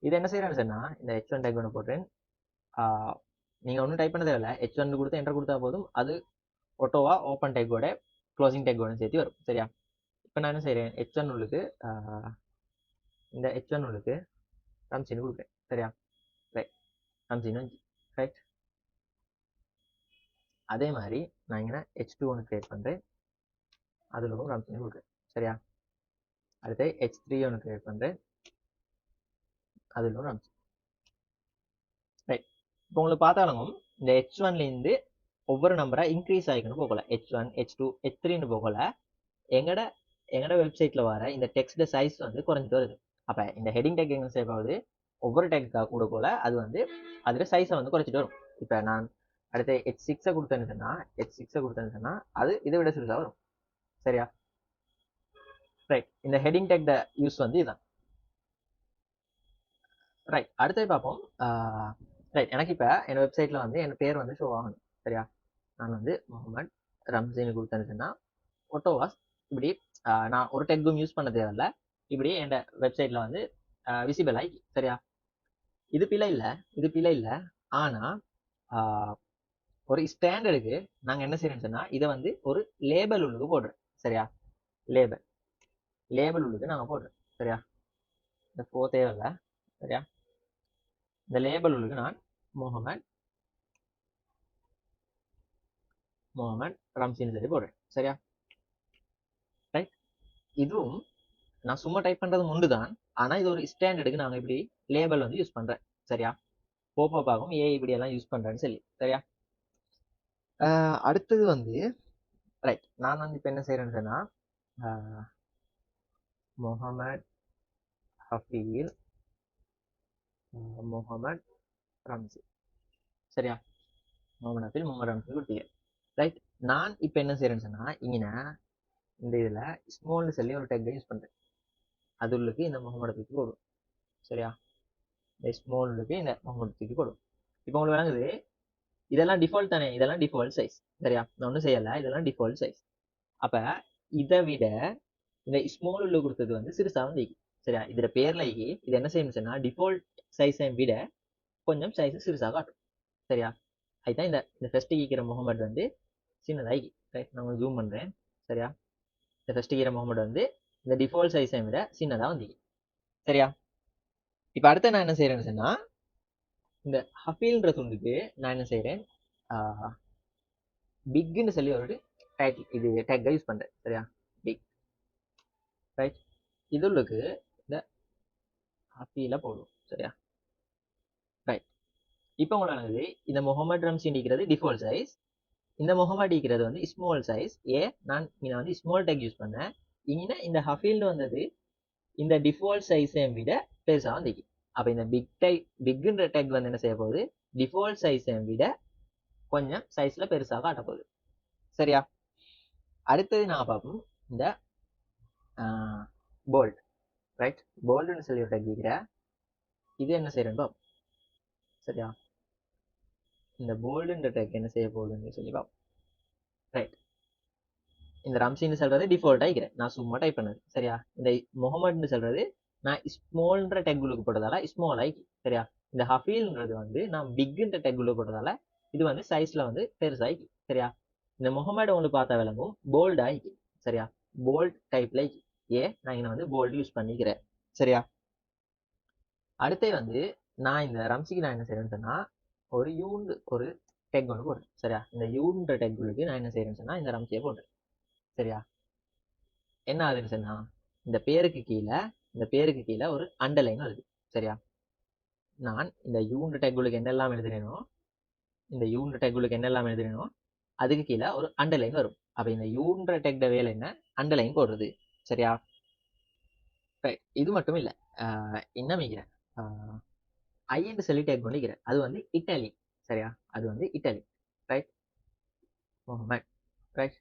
இது என்ன செய்யறேன்னு சொன்னா இந்த H1 டேக் ஒன்று போடுறேன். நீங்கள் ஒன்றும் டைப் பண்ண தேவையில்ல, H1 கொடுத்து என்டர் கொடுத்தா போதும், அது ஆட்டோவா ஓப்பன் டேக்கோட க்ளோசிங் டேக்கோட சேர்த்து வரும். சரியா, இப்போ நான் என்ன செய்கிறேன், H1 உள்ளுக்கு இந்த H1 உள்ளுக்கு ரம்சின்னு கொடுக்குறேன். சரியா, ரைட், ரம்சின்னு ரைட். அதே மாதிரி நான் இங்கே H2 ஒன்று கிரியேட் பண்ணுறேன், அதில் ரம்சின்னு கொடுக்குறேன். சரியா, அடுத்து H3 ஒன்று கிரியேட் பண்ணுறேன், அதில் ரம்சி. ரைட், இப்போ உங்களுக்கு பார்த்தாலும் இந்த H1லேருந்து ஒவ்வொரு நம்பராக இன்க்ரீஸ் ஆகிக்கணும் போகல. H1 H2 H3ன்னு போகல எங்கட வெப்சைட்டில் வர இந்த டெக்ஸ்ட் சைஸ் வந்து குறைஞ்சிட்டு வருது. அப்போ இந்த ஹெட்டிங் டேக் எங்கே சேவ் ஆகுது, ஒவ்வொரு டேக்காக கூட போல அது வந்து அதில் சைஸை வந்து குறைச்சிட்டு வரும். இப்போ நான் அடுத்து H6 கொடுத்தேன்னு சொன்னா அது இதை விட சிறுசாக வரும். சரியா, ரைட். இந்த ஹெட்டிங் டேக் யூஸ் வந்து இதுதான். ரைட், அடுத்தது பார்ப்போம். ரைட், எனக்கு இப்போ என் வெப்சைட்டில் வந்து என் பேர் வந்து ஷோ ஆகணும். சரியா, நான் வந்து முகமது ரம்சின்னு கொடுத்தேன்னு சொன்னா ஆட்டோவா இப்படி நான் ஒரு டெக்கும் யூஸ் பண்ண தேவையில்ல, இப்படி என் வெப்சைட்ல வந்து விசிபிள் ஆகி. சரியா, இது பிழை இல்லை. ஆனால் ஒரு ஸ்டாண்டர்டுக்கு நாங்கள் என்ன செய்யறோம்னு சொன்னால் இதை வந்து ஒரு லேபிள் உள்ளுக்கு போடுறோம். சரியா, லேபிள் உள்ளுக்கு நாங்கள் போடுறோம். சரியா, இந்த போ தேவையில்லை. சரியா, இந்த லேபிள் உள்ளுக்கு நான் முகமது ரம்சின்னு சொல்லி போடுறேன். சரியா, ரைட். இதுவும் நான் சும்மா டைப் பண்றது உண்டு தான், ஆனால் இது ஒரு ஸ்டாண்டர்டுக்கு நாங்கள் இப்படி லேபிள் வந்து யூஸ் பண்ணுறேன். சரியா, போப்பப் ஆகும் இப்படி எல்லாம் யூஸ் பண்ணுறேன்னு சொல்லி. சரியா, அடுத்தது வந்து ரைட், நான் வந்து இப்போ என்ன செய்கிறேன்னு சொன்னால் முகமது ஹஃபீல் முகமது ரம்சி. சரியா, முகமது ஹஃபீல் முகமது ரம்சி கொடுத்தீங்க. ரைட், நான் இப்போ என்ன செய்கிறேன்னு சொன்னால் இங்கே இந்த இதில் ஸ்மால்னு சொல்லி ஒரு டேக்கை யூஸ் பண்ணுறேன், அது உள்ளுக்கு இந்த முகமது தூக்கி போடும். சரியா, இந்த ஸ்மாலுக்கு இந்த முகமது தூக்கி போடும். இப்போ உங்களுக்கு விளங்குது, இதெல்லாம் டிஃபால்ட் தானே, இதெல்லாம் டிஃபால்ட் சைஸ். சரியா, நான் ஒன்றும் செய்யலை, இதெல்லாம் டிஃபால்ட் சைஸ். அப்போ இதை விட இந்த ஸ்மால் உள்ள கொடுத்தது வந்து சிறுசா வந்து. சரியா, இதில் பேர்ல இது என்ன செய்யணும்னு சொன்னா டிஃபால்ட் சைஸை விட கொஞ்சம் சைஸ் சிறுசாக காட்டும். சரியா, அதுதான் இந்த ஃபர்ஸ்ட் கீக்கிற முகமது வந்து சின்னதாகி. ரைட், நான் உங்களுக்கு ஜூம் பண்ணுறேன். சரியா, இந்த ஃபர்ஸ்ட் கீக்கிற முகமது வந்து இந்த டிஃபால்ட் சைஸை விட சின்னதாக வந்து. சரியா, இப்போ அடுத்து நான் என்ன செய்யறேன்னு சொன்னா இந்த ஹஃபீல்ன்ற துண்டுக்கு நான் என்ன செய்கிறேன், பிக்னு சொல்லி ஒரு டைட்டில் இது டேக்கை யூஸ் பண்ணுறேன். சரியா, பிக். ரைட், இதுக்கு இந்த ஹஃபீல போடுவோம். சரியா, ரைட். இப்போ உங்களுக்கு இந்த முகமது ரம்சி இருக்கிறது டிஃபால்ட் சைஸ், இந்த முகமது இருக்கிறது வந்து ஸ்மால் சைஸ். நான் இங்கே வந்து ஸ்மால் டேக் யூஸ் பண்ணேன். இங்கே இந்த ஹஃபீல்டு வந்தது இந்த டிஃபால்ட் சைஸை விட பெருசாக வந்துச்சு. அப்போ இந்த பிக்ன்ற டேக் வந்து என்ன செய்ய போகுது, டிஃபால்ட் சைஸை விட கொஞ்சம் சைஸில் பெருசாக காட்ட போகுது. சரியா, அடுத்தது நான் பார்ப்போம் இந்த போல்ட். ரைட், போல்டுன்னு சொல்லி ஒரு டேக் இருக்கிற இது என்ன செய்யறேன்னு பார்ப்போம். சரியா, இந்த போல்டுன்ற டேக் என்ன செய்ய போகுதுன்னு சொல்லி பார்ப்போம். ரைட், இந்த ரம்சின்னு சொல்றது டிஃபால்ட் ஆகிக்கிறேன், நான் சும்மா டைப் பண்ணது. சரியா, இந்த முகமதுன்னு சொல்றது நான் ஸ்மால்ன்ற டெக்குளுக்கு போட்டதால ஸ்மால் ஆகி. சரியா, இந்த ஹஃபீல்ன்றது வந்து நான் பிக்ன்ற டெக்குளுக்கு போட்டதால இது வந்து சைஸ்ல வந்து பெருசாகி. சரியா, இந்த முகமது உங்களுக்கு பார்த்தா விளங்கும் போல்ட் ஆகி. சரியா, போல்ட் டைப்ல நான் இங்க வந்து போல்ட் யூஸ் பண்ணிக்கிறேன். சரியா, அடுத்து வந்து நான் இந்த ரம்சிக்கு நான் என்ன செய்யறேன்னு சொன்னா ஒரு டெக் ஒன்று போடுறேன். சரியா, இந்த யூன்ற டெக்குளுக்கு நான் என்ன செய்யறேன்னு சொன்னா இந்த ரம்சியை போடுறேன். சரியா, என்ன ஆகுதுன்னு சொன்னா இந்த பேருக்கு கீழே ஒரு அண்டர்லைன் வருது. சரியா? நான் இந்த யூனிட் டேக்குளுக்கு என்னெல்லாம் எழுதுறேனோ அதுக்கு கீழே ஒரு அண்டர்லைன் வரும். அப்ப இந்த யூனிட் டெக்ட வேலை என்ன? அண்டர்லைன் போடுறது. சரியா? ரைட். இது மட்டும் இல்ல, இன்னும் ஐ என்று சொல்லி டேக் பண்ணிக்கிறேன். அது வந்து இட்டாலி. சரியா? அது வந்து இட்டாலி. ரைட். ரைட்.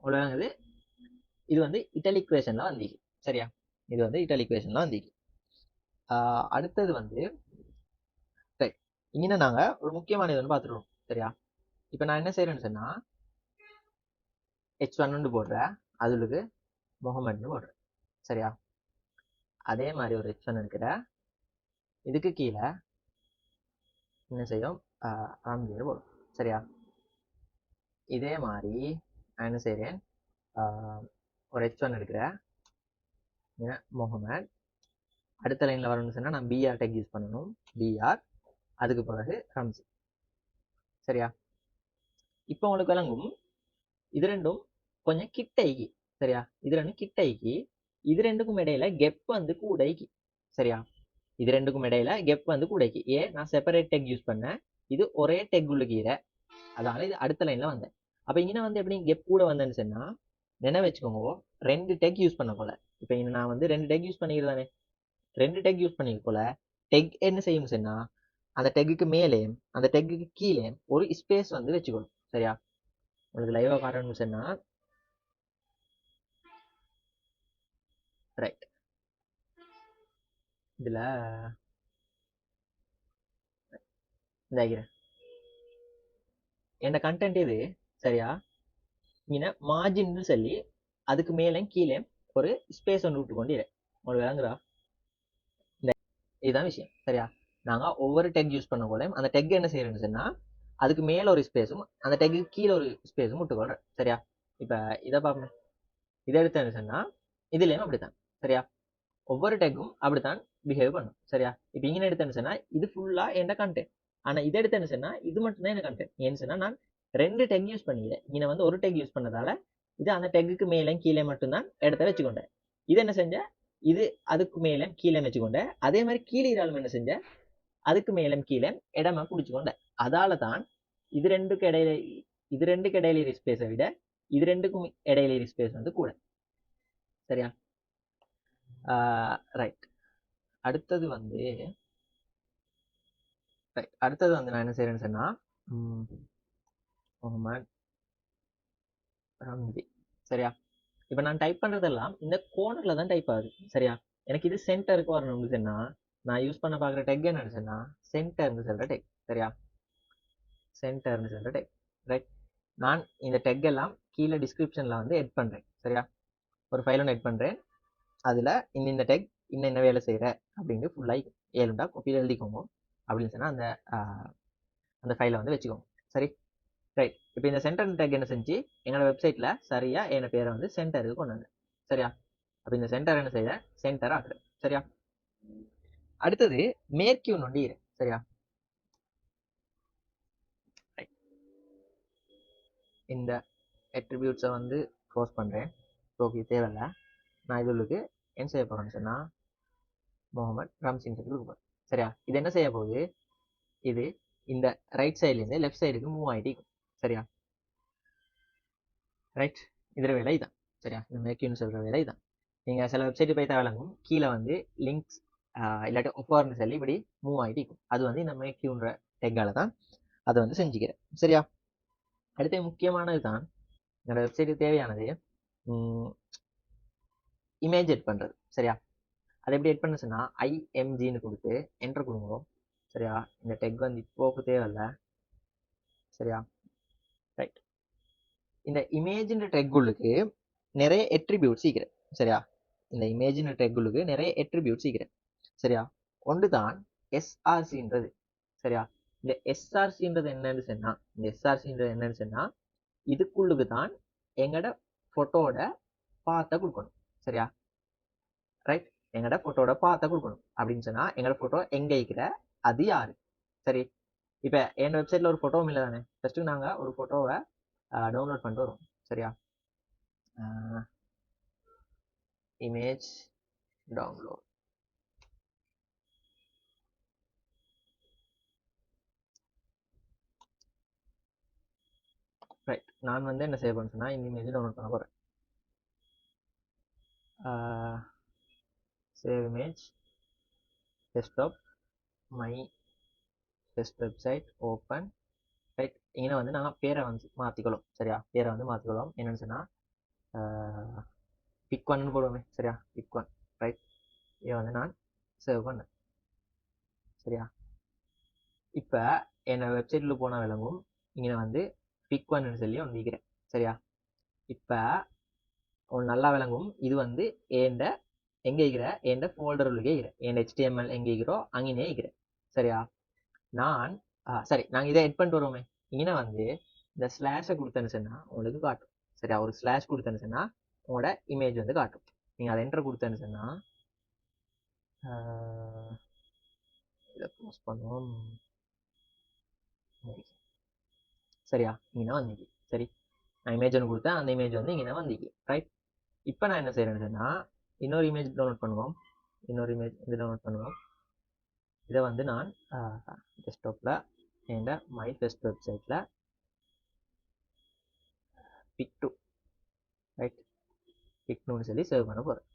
உலகது இது வந்து இட்டாலிக் குவேஷன்ல வந்தீங்க. சரியா? இது வந்து இட்டாலிக் குவேஷன்ல வந்தீங்க. அடுத்தது வந்து ரைட். இங்கே நாங்க ஒரு முக்கியமான இது வந்து பார்த்துருவோம். சரியா? இப்போ நான் என்ன செய்யறேன்னு சொன்னா H1 போடுறேன், அதுக்கு முகமட்னு போடுறேன். சரியா? அதே மாதிரி ஒரு H1 இருக்கிற இதுக்கு கீழே என்ன செய்யும், ஆம்ஜின்னு போடும். சரியா? இதே மாதிரி நான் என்ன செய்றேன், ஒரு H1 எடுக்கிற முகமட். அடுத்த லைன்ல வரணும்னு சொன்னா நான் பிஆர் டெக் யூஸ் பண்ணணும். பிஆர், அதுக்கு பிறகு ரம்சி. சரியா? இப்போ உங்களுக்கு விளங்கும், இது ரெண்டும் கொஞ்சம் கிட்டைக்கு. சரியா? இது ரெண்டும் கிட்டைக்கு. இது ரெண்டுக்கும் இடையில கெப் வந்து கூடைக்கு. சரியா? இது ரெண்டுக்கும் இடையில கெப் வந்து கூடைக்கு. ஏன் நான் செப்பரேட் டெக் யூஸ் பண்ணேன், இது ஒரே டெக் உள்ள கீரை, அதனால இது அடுத்த லைன்ல வந்தேன். அப்ப இங்க வந்து எப்படி கெப் கூட வந்தேன்னு சொன்னா நினைவு வச்சுக்கோங்க, 2 டெக் யூஸ் பண்ண போல. இப்ப இங்க நான் வந்து 2 டெக் யூஸ் பண்ணிக்கிறதானே, 2 டெக் யூஸ் பண்ணிக்க போல டெக் என்ன செய்யும் சொன்னா அந்த டெக்குக்கு மேலே அந்த டெக்குக்கு கீழே ஒரு ஸ்பேஸ் வந்து வச்சுக்கணும். சரியா? உங்களுக்கு லைவா காட்டணும்னு சொன்னா ரைட். இதுல இதாகிறேன் என்ன கண்டென்ட் இது. சரியா? இங்க மார்ஜின் சொல்லி அதுக்கு மேலே கீழே ஒரு ஸ்பேஸ் ஒன்று விட்டு கொண்டு உங்களுக்கு விளங்குறா? இதுதான் விஷயம். சரியா? நாங்க ஒவ்வொரு டெக் யூஸ் பண்ண கூட அந்த டெக் என்ன செய்யறேன்னு சொன்னா அதுக்கு மேல ஒரு ஸ்பேஸும் அந்த டெக்கு கீழே ஒரு ஸ்பேஸும் விட்டுக்கொள்றேன். சரியா? இப்ப இதை பார்ப்போம். இதை எடுத்தேன்னு சொன்னா இதுலயும் அப்படித்தான். சரியா? ஒவ்வொரு டெக்கும் அப்படித்தான் பிஹேவ் பண்ணும். சரியா? இப்ப இங்க எடுத்தேன்னு சொன்னா இது ஃபுல்லா என்ன கண்டென்ட். ஆனா இதை எடுத்தேன்னு சொன்னா இது மட்டும் தான் என்ன கண்டென்ட். ஏன்னு சொன்னா நான் 2 டெக் யூஸ் பண்ணிக்கிறேன். இங்க வந்து ஒரு டெக் யூஸ் பண்ணதால இது அந்த டெக்குக்கு மேலே கீழே மட்டும்தான் இடத்த வச்சுக்கொண்டேன். இது என்ன செஞ்ச, இது அதுக்கு மேலே கீழே வச்சுக்கொண்டேன். அதே மாதிரி கீழே இராலும் என்ன செஞ்ச, அதுக்கு மேலும் கீழே இடமா குடிச்சுக்கொண்டேன். அதால தான் இது ரெண்டுக்கு இடையில ஸ்பேஸை விட இது ரெண்டுக்கும் இடையில ஸ்பேஸ் வந்து கூட. சரியா? ரைட். அடுத்தது வந்து நான் என்ன செய்யறேன்னு சொன்னா சரியா? இப்ப நான் டைப் பண்றதெல்லாம் இந்த கோனர்ல தான் டைப் ஆகுது. சரியா? எனக்கு இது சென்டருக்கு வரணும்னு சொன்னா நான் யூஸ் பண்ண பாக்குற டெக் என்னன்னு சொன்னா சென்டர்னு சொல்ற டெக். சரியா? சென்டர்னு சொல்ற டெக். ரைட். நான் இந்த டெக் எல்லாம் கீழே டிஸ்கிரிப்ஷன்ல வந்து எட் பண்றேன். சரியா? ஒரு ஃபைல் ஒன்று எட் பண்றேன். அதுல இந்த டெக் என்ன வேலை செய்யற அப்படின்னு ஃபுல்லா 7 காப்பி எழுதிக்கோங்க. அப்படின்னு சொன்னா அந்த ஃபைலை வந்து வச்சுக்கோங்க. சரி? ரைட். இப்போ இந்த சென்டர் டேக் என்ன செஞ்சு என்னோட வெப்சைட்ல சரியா என் பேரை வந்து சென்டருக்கு கொண்டு வந்தேன். சரியா? அப்ப இந்த சென்டர் என்ன செய்ய, சென்டர் ஆக்குறேன். சரியா? அடுத்தது மேற்கியூ நொண்டிக்கிறேன். சரியா? இந்த அட்ரிபியூட்ஸை வந்து க்ளோஸ் பண்றேன். ஓகே, தேவையில்ல. நான் இதுக்கு என்ன செய்ய போறேன்னு சொன்னா முகமது ரம்சின் கொடுப்பேன். சரியா? இது என்ன செய்ய போகுது, இது இந்த ரைட் சைட்ல இருந்து லெஃப்ட் சைடுக்கு மூவ் ஆயிட்டு. சரியா? ரைட். இதுல வேலை தான். சரியா? இந்த மேக்யூன்னு சொல்ற வேலை தான். நீங்க சில வெப்சைட் போய் விளங்கும், கீழே வந்து லிங்க்ஸ் இல்லாட்டி ஒஃபர்னு சொல்லி இப்படி மூவ் ஆகிட்டு இருக்கும். அது வந்து இந்த மேக்யூன்ற டெக்கால தான் அதை வந்து செஞ்சுக்கிறேன். சரியா? அடுத்த முக்கியமானது தான் என்னோட வெப்சைட்டுக்கு தேவையானது இமேஜ் எட் பண்றது. சரியா? அதை எப்படி எட் பண்ண சொன்னா IMGன்னு கொடுத்து என்டர் கொடுங்க. சரியா? இந்த டெக் வந்து இப்போக்கு தேவையில்ல. சரியா? ரைட். இந்த இமேஜின் டெக்குளுக்கு நிறைய எட்ரிபியூட் சீக்கிறேன். சரியா? இந்த இமேஜின் டெக்குளுக்கு நிறைய எட்ரிபியூட் சீக்கிறேன். சரியா? ஒன்று தான் SRCன்றது. சரியா? இந்த SRCன்றது என்னன்னு சொன்னா இதுக்குள்ளுக்கு தான் எங்கட போட்டோட பாத்தை கொடுக்கணும். சரியா? ரைட். எங்கட போட்டோட பாத்தை கொடுக்கணும் அப்படின்னு சொன்னா எங்கட போட்டோ எங்க இருக்கிற அது யாரு. சரி? இப்ப என் வெப்சைட்ல ஒரு போட்டோவும் இல்லை தானே. ஃபர்ஸ்ட் நாங்க ஒரு போட்டோவை டவுன்லோட் பண்ணிட்டு வரோம். சரியா? image download. ரைட், நான் வந்து என்ன செய்ய போறேன்னா இந்த இமேஜ் டவுன்லோட் பண்ண போறேன். Save image, desktop, my test website, open. Right, இங்கே வந்து நாங்கள் பேரை வந்து மாற்றிக்கலாம். சரியா, பேரை வந்து மாற்றிக்கலாம். என்னன்னு சொன்னால் பிக் ஒன்னு போடுவோமே. சரியா, பிக் ஒன். ரைட், இதை வந்து நான் சேவ் பண்ணேன். சரியா, இப்போ என்னோட வெப்சைட்டில் போனால் விளங்கும். இங்கே வந்து பிக் ஒன்னு சொல்லி ஒன்று விற்கிறேன். சரியா, இப்போ ஒன்று நல்லா விளங்கும். இது வந்து ஏண்ட எங்கே இருக்கிற ஏண்ட ஃபோல்டர் உள்ளே இருக்கிறேன். ஏண்ட HTML எங்கே இருக்கிறோம் அங்கேயே இருக்கிறேன். சரியா, நான் சரி, நாங்கள் இதை எட் பண்ணிட்டு வருவோமே. இங்கே வந்து இந்த ஸ்லாஷை கொடுத்தேன்னு சொன்னால் உங்களுக்கு காட்டும். சரியா, ஒரு ஸ்லாஷ் கொடுத்தேன்னு சொன்னால் உங்களோட இமேஜ் வந்து காட்டும். நீங்கள் அதை என்டர் கொடுத்தேன்னு சொன்னால் இதை க்ளோஸ் பண்ணுவோம். சரியா, இங்கே வந்துக்கு. சரி, நான் இமேஜ் ஒன்று கொடுத்தேன், அந்த இமேஜ் வந்து இங்கே வந்துக்கு. ரைட், இப்போ நான் என்ன செய்கிறேன்னு சொன்னால் இன்னொரு இமேஜ் டவுன்லோட் பண்ணுவோம். இன்னொரு இமேஜ் வந்து டவுன்லோட் பண்ணுவோம். இதை வந்து நான் டெஸ்க்டாப்பில் என் மை ஃபெஸ்ட் வெப்சைட்டில் பிக்2, ரைட், பிக்2ன்னு சொல்லி சேவ் பண்ண போகிறேன்.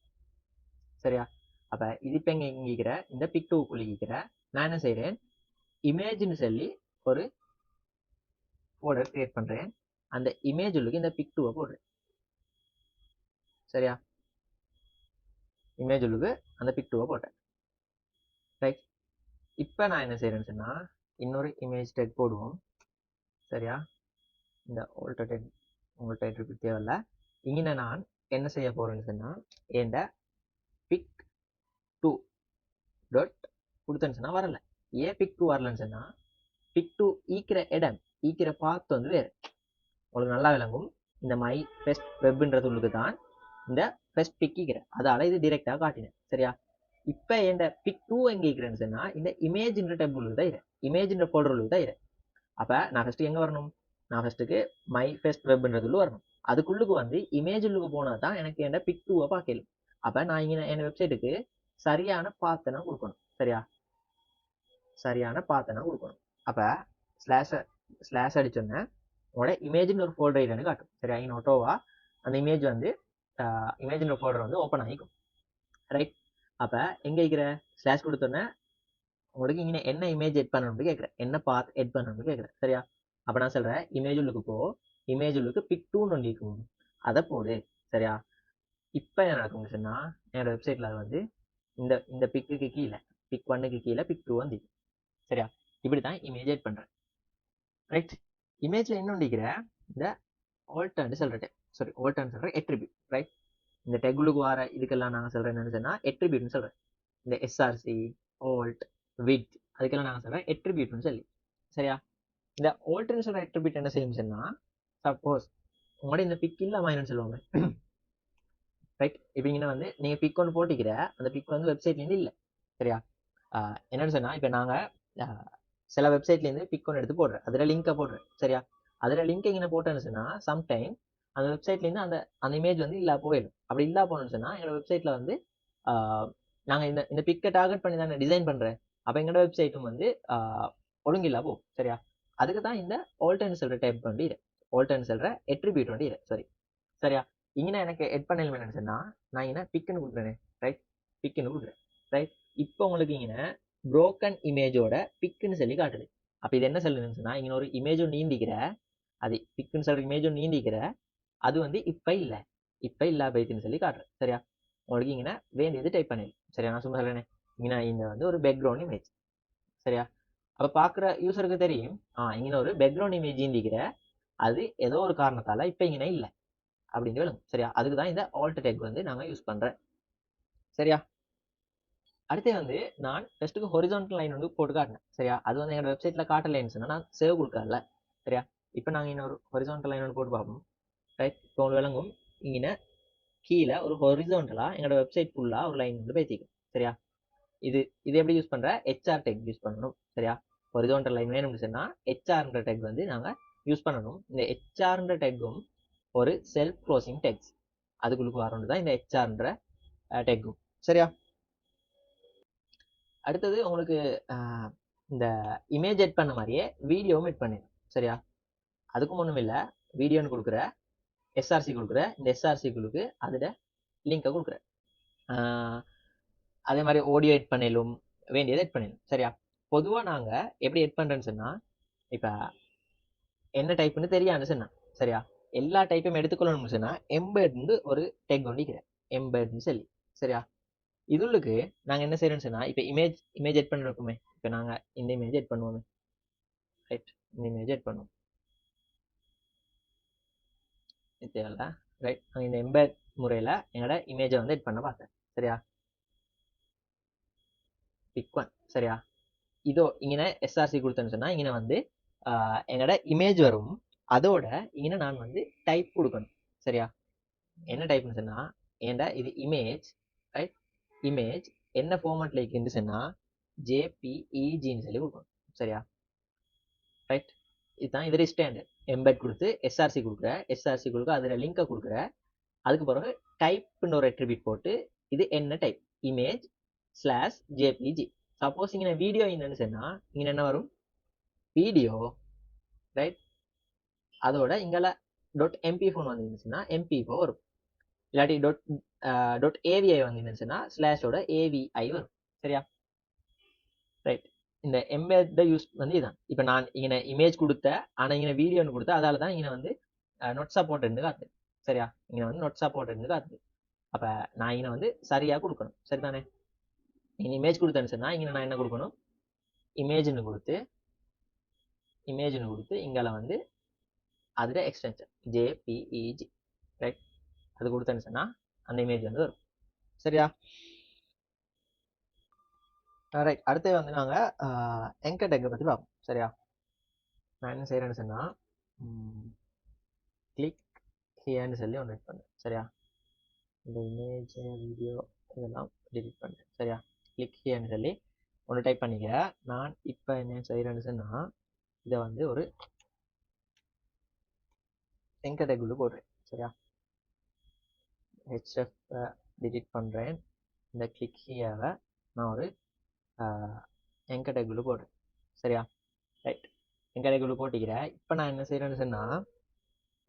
சரியா, அப்போ இது இப்போ எங்கே இங்கிக்கிற இந்த பிக்2க்குள்ளிக்கிற நான் என்ன செய்கிறேன், இமேஜ்னு சொல்லி ஒரு ஃபோல்டர் கிரியேட் பண்ணுறேன். அந்த இமேஜ் உள்ளுக்கு இந்த பிக்2வை போடுறேன். சரியா, இமேஜ் உள்ளுக்கு அந்த பிக்2வை போட்டேன். ரைட், இப்போ நான் என்ன செய்கிறேன்னு சொன்னால் இன்னொரு இமேஜ் டேக் போடுவோம். சரியா, இந்த ஆல்டர் டேக் உங்கள்கிட்ட இருக்கு தேவையில்ல. இங்கே நான் என்ன செய்ய போகிறேன்னு சொன்னால் என்ட pic2 டாட் கொடுத்தேன்னு சொன்னால் வரல. ஏன் pic2 வரலன்னு சொன்னால் pic2 ஈக்கிற இடம் ஈக்கிற பாத் வந்து வேறு. உங்களுக்கு நல்லா விளங்கும். இந்த மை ஃபெஸ்ட் வெப்ன்றது உள்ளுக்கு தான் இந்த ஃபெஸ்ட் பிக் ஈக்கிற, அதால இது டிரெக்டாக காட்டினேன். சரியா, இப்போ என் pic2 எங்கே ஈக்கிறேன்னு சொன்னால் இந்த இமேஜ்ன்ற டேப் உள்ளுக்கு தான் இரு, இமேஜ்ன்ற ஃபோல்டர் உள்ளுக்கு தான் இரு. அப்போ நான் ஃபஸ்ட்டு எங்கே வரணும், நான் ஃபஸ்ட்டுக்கு மை ஃபெஸ்ட் வெப்ன்றதுள்ள வரணும். அதுக்குள்ளுக்கு வந்து இமேஜ் உள்ளுக்கு போனால் தான் எனக்கு என் pic2வை பார்க்கலாம். அப்போ நான் இங்கே என் வெப்சைட்டுக்கு சரியான பாத்தனை கொடுக்கணும். சரியா, சரியான பாத்தனை கொடுக்கணும். அப்போ ஸ்லாஷ் அடிச்சோன்னே உங்களோட இமேஜ்னு ஒரு ஃபோல்டர் இல்லைன்னு காட்டும். சரியா, இங்கே ஆட்டோவா அந்த இமேஜ் வந்து இமேஜ்னு ஒரு ஃபோல்டர் வந்து ஓப்பன் ஆகிக்கும். ரைட், அப்போ எங்கே இருக்கிற ஸ்லாஷ் கொடுத்தோன்னே உங்களுக்கு இங்கே என்ன இமேஜ் எட் பண்ணணும்னு கேட்குறேன், என்ன பாத் எட் பண்ணணும்னு கேட்குறேன். சரியா, அப்போ நான் சொல்கிறேன் இமேஜ் உள்ளுக்கு போ, இமேஜ் உள்ளுக்கு pic2ன்னு ஒன்று இருக்கும், அதை போடு. சரியா, இப்போ என்ன நடக்கும்னு சொன்னால் என்னோட வெப்சைட்டில் அது வந்து இந்த இந்த பிக்குக்கு கீழே pic1க்கு கீழே pic2 வந்து. சரியா, இப்படி தான் இமேஜ் எட் பண்ணுறேன். ரைட், இமேஜில் இன்னொன்று இருக்கிற இந்த ஆல்டர்னு சொல்கிறேன். சாரி, ஆல்டர்னு சொல்கிறேன் எட்ரிபியூட். ரைட், இந்த டெகுலுக்கு வர இதுக்கெல்லாம் நாங்கள் சொல்கிறேன் என்னன்னு சொன்னால் எட்ரிபியூட்னு சொல்கிறேன். இந்த SRC, ஆல்ட், வித் அதுக்கெல்லாம் நாங்கள் சொல்கிறேன் எட்ரிபியூட்னு சொல்லி. சரியா, இந்த ஆல்டர்னு சொல்கிற எட்ரிபியூட் என்ன செய்யும் சொன்னால் சப்போஸ் உங்களோட இந்த பிக் இல்லாமல் சொல்லுவாங்க. ரைட், இப்போ இங்கே வந்து நீங்கள் பிக் ஒன்று போட்டிக்கிற அந்த பிக் வந்து வெப்சைட்லேருந்து இல்லை. சரியா, என்னன்னு சொன்னால் இப்போ நாங்கள் சில வெப்சைட்லேருந்து பிக் ஒன்று எடுத்து போடுறேன், அதில் லிங்கை போடுறேன். சரியா, அதில் லிங்க் இங்கே போட்டேன்னு சொன்னால் சம்டைம் அந்த வெப்சைட்லேருந்து அந்த இமேஜ் வந்து இல்லா போயிடும். அப்படி இல்லா போகணும்னு சொன்னால் எங்களோட வெப்சைட்டில் வந்து நாங்கள் இந்த பிக்கை டார்கெட் பண்ணி தான் டிசைன் பண்ணுறேன். அப்போ எங்களோட வெப்சைட்டும் வந்து ஒழுங்கில்லா போகும். சரியா, அதுக்கு தான் இந்த ஆல்டர்னு சொல்கிற டைப் பண்ணி ஆல்டர்னு சொல்கிற எட்ரிபியூட் வந்து சரி. சரியா, இங்கே எனக்கு எட் பண்ண என்னன்னு சொன்னால் நான் இங்கே பிக்குன்னு கொடுக்குறேனே. ரைட், பிக்குன்னு கொடுக்குறேன். ரைட், இப்போ உங்களுக்கு இங்கே புரோக்கன் இமேஜோட பிக்குன்னு சொல்லி காட்டுது. அப்போ இது என்ன சொல்லுதுன்னு சொன்னால் இங்கே ஒரு இமேஜ் ஒன்று நீந்திக்கிற, அது பிக்குன்னு சொல்கிற இமேஜ் ஒன்று நீந்திக்கிற, அது வந்து இப்போ இல்லை பைத்துன்னு சொல்லி காட்டுறேன். சரியா, உங்களுக்கு இங்கே வேண்டியது டைப் பண்ணிடு. சரியா, நான் சும்மா சொல்கிறேனே, இங்கே இந்த வந்து ஒரு பேக்ரவுண்ட் இமேஜ். சரியா, அப்போ பார்க்குற யூஸருக்கு தெரியும் இங்கே ஒரு பேக்ரவுண்ட் இமேஜ் நீந்திக்கிற, அது ஏதோ ஒரு காரணத்தால் இப்போ இங்கே இல்லை அப்படின்னு விளங்கும். சரியா, அதுக்கு தான் இந்த ஆல்ட் டேக் வந்து நாங்கள் யூஸ் பண்ணுறேன். சரியா, அடுத்து வந்து நான் ஃபஸ்ட்டுக்கு ஹொரிசான்டல் லைன் வந்து போட்டு காட்டினேன். சரியா, அது வந்து என்னோட வெப்சைட்டில் காட்டலைன்னு சொன்னால் நான் சேவ் கொடுக்கல. சரியா, இப்போ நாங்கள் இன்னொரு ஹொரிசான்டல் லைன் வந்து போட்டு பார்ப்போம். ரைட், இப்போ உங்களுக்கு விளங்கும். இங்கே கீழே ஒரு ஹொரிசான்டலாக எங்களோட வெப்சைட் ஃபுல்லாக ஒரு லைன் வந்து பேசிக்கும். சரியா, இது எப்படி யூஸ் பண்ணுற HR டெக் யூஸ் பண்ணணும். சரியா, ஹொரிசான்டல் லைன் வேணும்னு சொன்னால் HRன்ற டெக் வந்து நாங்கள் யூஸ் பண்ணணும். இந்த HRன்ற டெக்கும் ஒரு செல்ஃப் க்ளோசிங் டெக்ஸ் அதுக்குள்ளுக்கு வரணும் தான் இந்த HRன்ற டெக்கும். சரியா? அடுத்தது உங்களுக்கு இந்த இமேஜ் எட் பண்ண மாதிரியே வீடியோவும் எட் பண்ணிடும். சரியா? அதுக்கும் ஒன்றும் இல்லை, வீடியோன்னு கொடுக்குற, எஸ்ஆர்சி கொடுக்குற, இந்த எஸ்ஆர்சிகளுக்கு அதோட லிங்கை கொடுக்குற. அதே மாதிரி ஆடியோ எட் பண்ணிலும் வேண்டியதை எட் பண்ணிடும். சரியா? பொதுவாக நாங்கள் எப்படி எட் பண்ணுறேன்னு சொன்னால், இப்போ என்ன டைப்புன்னு தெரியாதுன்னு சொன்னா, சரியா? எல்லா டைப்பையும் எடுத்துக்கொள்ளணும்னு சொன்னா எம்பெட்னு ஒரு டெக் ஒண்டிக்கிறேன், எம்பெட்னு சொல்லி. சரியா? இதுளுக்கு நாங்கள் என்ன செய்யறோம்னு சொன்னா, இப்போ இமேஜ் எட் பண்ணிருக்கோமே, இப்போ நாங்கள் இந்த இமேஜ் எட் பண்ணுவோமே, ரைட்? இந்த இமேஜ் எட் பண்ணுவோம், தேவையில்ல, ரைட்? நாங்கள் இந்த எம்பெட் முறையில் எங்களோட இமேஜை வந்து எட் பண்ண பார்த்தேன். சரியா? Pick one. சரியா? இதோ இங்கே எஸ்ஆர்சி கொடுத்தேன்னு சொன்னா இங்கே வந்து எங்களோட இமேஜ் வரும். அதோட இங்கே நான் வந்து டைப் கொடுக்கணும். சரியா? என்ன டைப்னு சொன்னா, ஏண்டா இது இமேஜ், ரைட்? இமேஜ் என்ன ஃபார்மேட்ல இருக்குன்னு சொன்னா ஜேபிஇஜின்னு சொல்லி கொடுக்கணும். சரியா? ரைட்? இதுதான் இது ஸ்டாண்டர்ட். எம்பெட் கொடுத்து எஸ்ஆர்சி கொடுக்குற, எஸ்ஆர்சி கொடுக்க அதில் லிங்கை கொடுக்குற, அதுக்கு பிறகு டைப்னு ஒரு அட்ரிபியூட் போட்டு இது என்ன type, image slash JPG. Suppose இங்கே வீடியோ என்னன்னு சொன்னா இங்கே என்ன வரும், வீடியோ, ரைட்? அதோட இங்கே .mp4 வந்துச்சுன்னா mp4 வரும். இல்லாட்டி .avi வந்துச்சுன்னா ஸ்லாஷோட avi வரும். சரியா? ரைட்? இந்த எம்பெட் யூஸ் வந்து இதுதான். இப்போ நான் இங்கே இமேஜ் கொடுத்த, ஆனால் இங்கே வீடியோன்னு கொடுத்த, அதால தான் இங்கே வந்து நொட் சப்போர்ட் இருந்து காத்து. சரியா? இங்கே வந்து நொட் சப்போர்ட் இருந்து காத்து. அப்போ நான் இங்கே வந்து சரியாக கொடுக்கணும். சரிதானே? இங்கே இமேஜ் கொடுத்தேன்னு சொன்னா இங்கே நான் என்ன கொடுக்கணும், இமேஜ்னு கொடுத்து இங்கே வந்து அதில் எக்ஸ்டென்ஷன் ஜேபிஇஜி, ரைட்? அது கொடுத்தேன்னு சொன்னா அந்த இமேஜ் வந்து வரும். சரியா? ரைட். அடுத்து வந்து நாங்கள் எங்கர் டெக்கை பற்றி பார்ப்போம். சரியா? நான் என்ன செய்கிறேன்னு சொன்னால் கிளிக் ஹியர்னு சொல்லி ஒன்று எட் பண்ணேன். சரியா? இந்த இமேஜ் வீடியோ இதெல்லாம் டிலீட் பண்ணேன். சரியா? கிளிக் ஹியர்னு சொல்லி ஒன்று டைப் பண்ணிக்கிறேன். நான் இப்போ என்ன செய்கிறேன்னு சொன்னால் இதை வந்து ஒரு எங்கர் டெக்குள்ளே போடுறேன். சரியா? ஹெச்எஃப் டிலீட் பண்ணுறேன். இந்த கிளிக் ஹியரை நான் ஒரு எங்கர் டெக்குள்ளே போடுறேன். சரியா? ரைட். எங்கர் டெக்குள்ளே போட்டிக்கிறேன். இப்போ நான் என்ன செய்கிறேன்னு சொன்னால்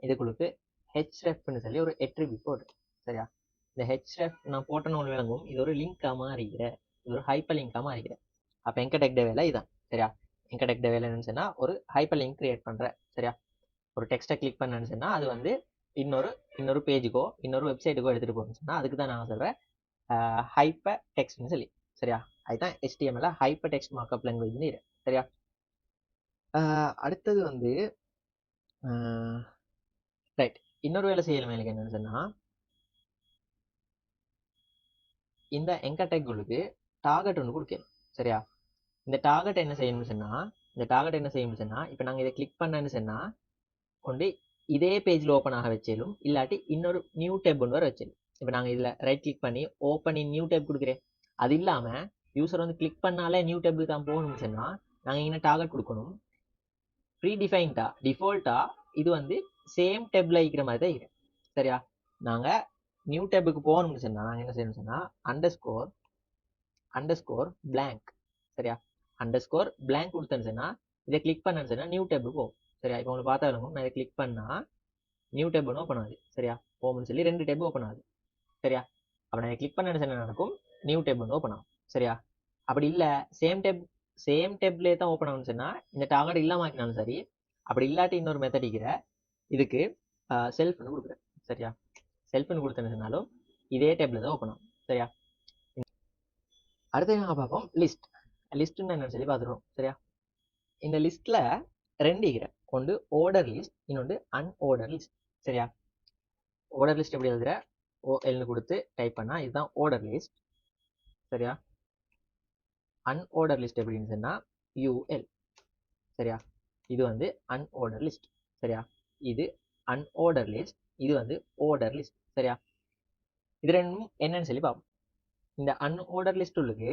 இதுக்குள்ளுக்கு ஹெச்ரெஃப்னு சொல்லி ஒரு அட்ரிபியூட் போடுறேன். சரியா? இந்த ஹெச்ரெஃப் நான் போட்டேன்னு ஒன்று விளங்கும், இது ஒரு லிங்காக மாறிக்கிறேன், இது ஒரு ஹைப்பர் லிங்காக மாறிக்கிறேன். அப்போ எங்கர் டெக் வேலை இதுதான். சரியா? எங்கர் டெக் வேலை என்னன்னு சொன்னால் ஒரு ஹைப்பர் லிங்க் கிரியேட் பண்ணுறேன். சரியா? ஒரு டெக்ஸ்ட்டை கிளிக் பண்ணேன்னு சொன்னால் அது வந்து இன்னொரு பேஜுக்கோ இன்னொரு வெப்சைட்டுக்கோ எடுத்துகிட்டு போகணும்னு சொன்னால் அதுக்கு தான் நான் சொல்கிறேன் ஹைப்பர் டெக்ஸ்ட்னு சொல்லி. சரியா? அதுதான் HTML ஹைப்பர் டெக்ஸ்ட் மார்க்அப் லாங்குவேஜ்னு. சரியா? அடுத்தது வந்து ரைட், இன்னொரு வேலை செய்யலாம். எனக்கு என்னன்னு சொன்னா இந்த எங்கர் டெக்குளுக்கு டார்கெட் ஒன்று கொடுக்கணும். சரியா? இந்த டார்கெட் என்ன செய்யணும்னு சொன்னா இப்போ நாங்கள் இதை கிளிக் பண்ணேன்னு சொன்னா கொண்டு இதே பேஜில் ஓப்பன் ஆக வச்சாலும் இல்லாட்டி இன்னொரு நியூ டேப் ஒன்று வர வச்சிடும். இப்போ நாங்கள் இதில் ரைட் கிளிக் பண்ணி ஓப்பன் இன் நியூ டேப் கொடுக்குறேன். அது இல்லாமல் யூசர் வந்து கிளிக் பண்ணாலே நியூ டேப்புக்கு தான் போகணும்னு சொன்னால் நாங்கள் இங்கே டார்கெட் கொடுக்கணும். டிஃபால்ட்டா இது வந்து சேம் டேப்ல இருக்கிற மாதிரி தான் இருக்கு. சரியா? நாங்கள் நியூ டேப்புக்கு போகணும்னு சொன்னால் நாங்கள் என்ன செய்யணும்னு சொன்னால் அண்டர்ஸ்கோர் blank. சரியா? அண்டர்ஸ்கோர் blank கொடுத்தேன்னு சொன்னால் இதை கிளிக் பண்ணேன்னு சொன்னால் நியூ டேப்புக்கு போகும். சரியா? இப்போ உங்களுக்கு பார்த்தா இருக்கும், நான் இதை கிளிக் பண்ணால் நியூ டேப் ஒன்று ஓப்பன் ஆகுது. சரியா? போகும்னு சொல்லி 2 டேப் ஓப்பன் ஆகுது. சரியா? அப்போ நான் கிளிக் பண்ணேன்னு சொன்னால் நடக்கும், நியூ டேப் ஒன்று ஓப்பன் ஆகும். சரியா? அப்படி இல்லை சேம் டேப்லேயே தான் ஓப்பன் ஆகும்னு சொன்னால் இந்த டார்கெட் இல்லாமல் ஆக்கினாலும் சரி, அப்படி இல்லாட்டி இன்னொரு மெத்தட் இதுக்கு செல்ஃப்னு கொடுக்குறேன். சரியா? செல்ஃப்னு கொடுத்தேன்னாலும் இதே டேப்ல தான் ஓப்பன் ஆகும். சரியா? அடுத்து நாங்கள் பார்ப்போம் லிஸ்ட்னு என்னன்னு சொல்லி பார்த்துருவோம். சரியா? இந்த லிஸ்ட்ல 2 ஒன்று ஆர்டர் லிஸ்ட், இன்னொன்று அன்ஆர்டர் லிஸ்ட். சரியா? ஆர்டர் லிஸ்ட் எப்படி எழுதுற, OLனு கொடுத்து டைப் பண்ணா இதுதான் ஆர்டர் லிஸ்ட். சரியா? அன்ஆர்டர் லிஸ்ட் எப்படின்னு சொன்னா UL. சரியா? இது வந்து அன்ஆர்டர் லிஸ்ட். சரியா? இது அன்ஆர்டர் லிஸ்ட், இது வந்து ஆர்டர் லிஸ்ட். சரியா? இது ரெண்டும் என்னன்னு சொல்லி பார்ப்போம். இந்த அன்ஆர்டர் லிஸ்ட் உள்ளுக்கு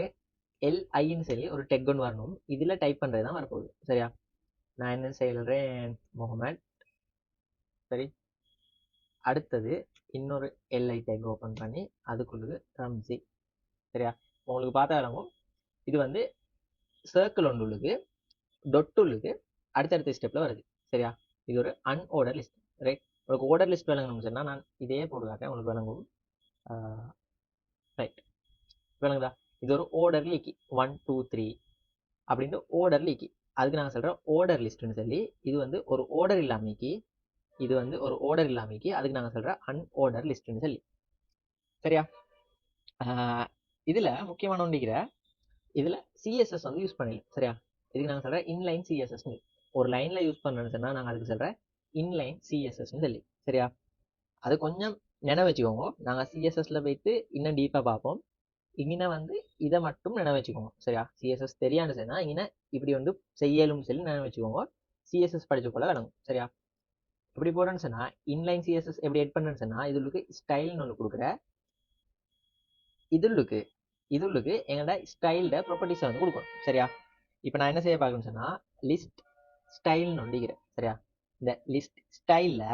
LIன்னு சொல்லி ஒரு டெக் ஒன்று வரணும். இதில் டைப் பண்ணுறது தான் வரப்போகுது. சரியா? நான் என்ன செய்கிறேன், முகமது. சரி, அடுத்தது இன்னொரு எல்ஐ டேக் ஓப்பன் பண்ணி அதுக்குள்ளது ரம்சி. சரியா, உங்களுக்கு பார்த்தா விளங்கும். இது வந்து சர்க்கிள் ஒன்று உள்ளுக்கு, டொட் உள்ளுக்கு, அடுத்தடுத்த ஸ்டெப்ல வருது. சரியா, இது ஒரு அன்ஆர்டர் லிஸ்ட். ரைட், உங்களுக்கு ஆர்டர் லிஸ்ட் விளங்கணும்னு சொன்னா நான் இதே போடுவாங்க, உங்களுக்கு விளங்கும். ரைட், விளங்குதா? இது ஒரு ஆர்டர் லீக்கி 1 2 3 அப்படின்னு ஆர்டர் லீக்கி. அதுக்கு நாங்கள் சொல்கிறோம் ஆர்டர் லிஸ்ட்னு சொல்லி. இது வந்து ஒரு ஆர்டர் இல்லாமைக்கு, இது வந்து ஒரு ஆர்டர் இல்லாமைக்கு அதுக்கு நாங்கள் சொல்கிறோம் அன்ஆர்டர் லிஸ்ட்னு சொல்லி. சரியா, இதில் முக்கியமான ஒன்றிக்கிற இதில் சிஎஸ்எஸ் வந்து யூஸ் பண்ணல. சரியா, இதுக்கு நாங்கள் சொல்கிறோம் இன்லைன் சிஎஸ்எஸ். ஒரு லைனில் யூஸ் பண்ணணும்னு சொன்னால் நாங்கள் அதுக்கு சொல்கிறேன் இன்லைன் சிஎஸ்எஸ்ன்னு சொல்லி. சரியா, அது கொஞ்சம் நினைவு வச்சுக்கோங்க. நாங்கள் சிஎஸ்எஸ்ல போயிட்டு இன்னும் டீப்பாக பார்ப்போம். இங்கே வந்து இதை மட்டும் நினைவு வச்சுக்கோங்க. சரியா, சிஎஸ்எஸ் தெரியான்னு சொன்னால் இங்கே இப்படி வந்து செய்யலும் சொல்லி நினைவு வச்சுக்கோங்க. சிஎஸ்எஸ் படிச்சுக்கொள்ள விளங்கும். சரியா, இப்படி போடுறேன்னு சொன்னால் இன்லைன் சிஎஸ்எஸ் எப்படி எட் பண்ணுறேன்னு சொன்னால் இதுக்கு ஸ்டைல்னு ஒன்று கொடுக்குற. இதுக்கு எங்களோட ஸ்டைல்ட ப்ராப்பர்ட்டிஸை வந்து கொடுக்கணும். சரியா, இப்போ நான் என்ன செய்ய பார்க்கணும்னு சொன்னால் லிஸ்ட் ஸ்டைல்னு ஒண்டிக்கிறேன். சரியா, இந்த லிஸ்ட் ஸ்டைலில்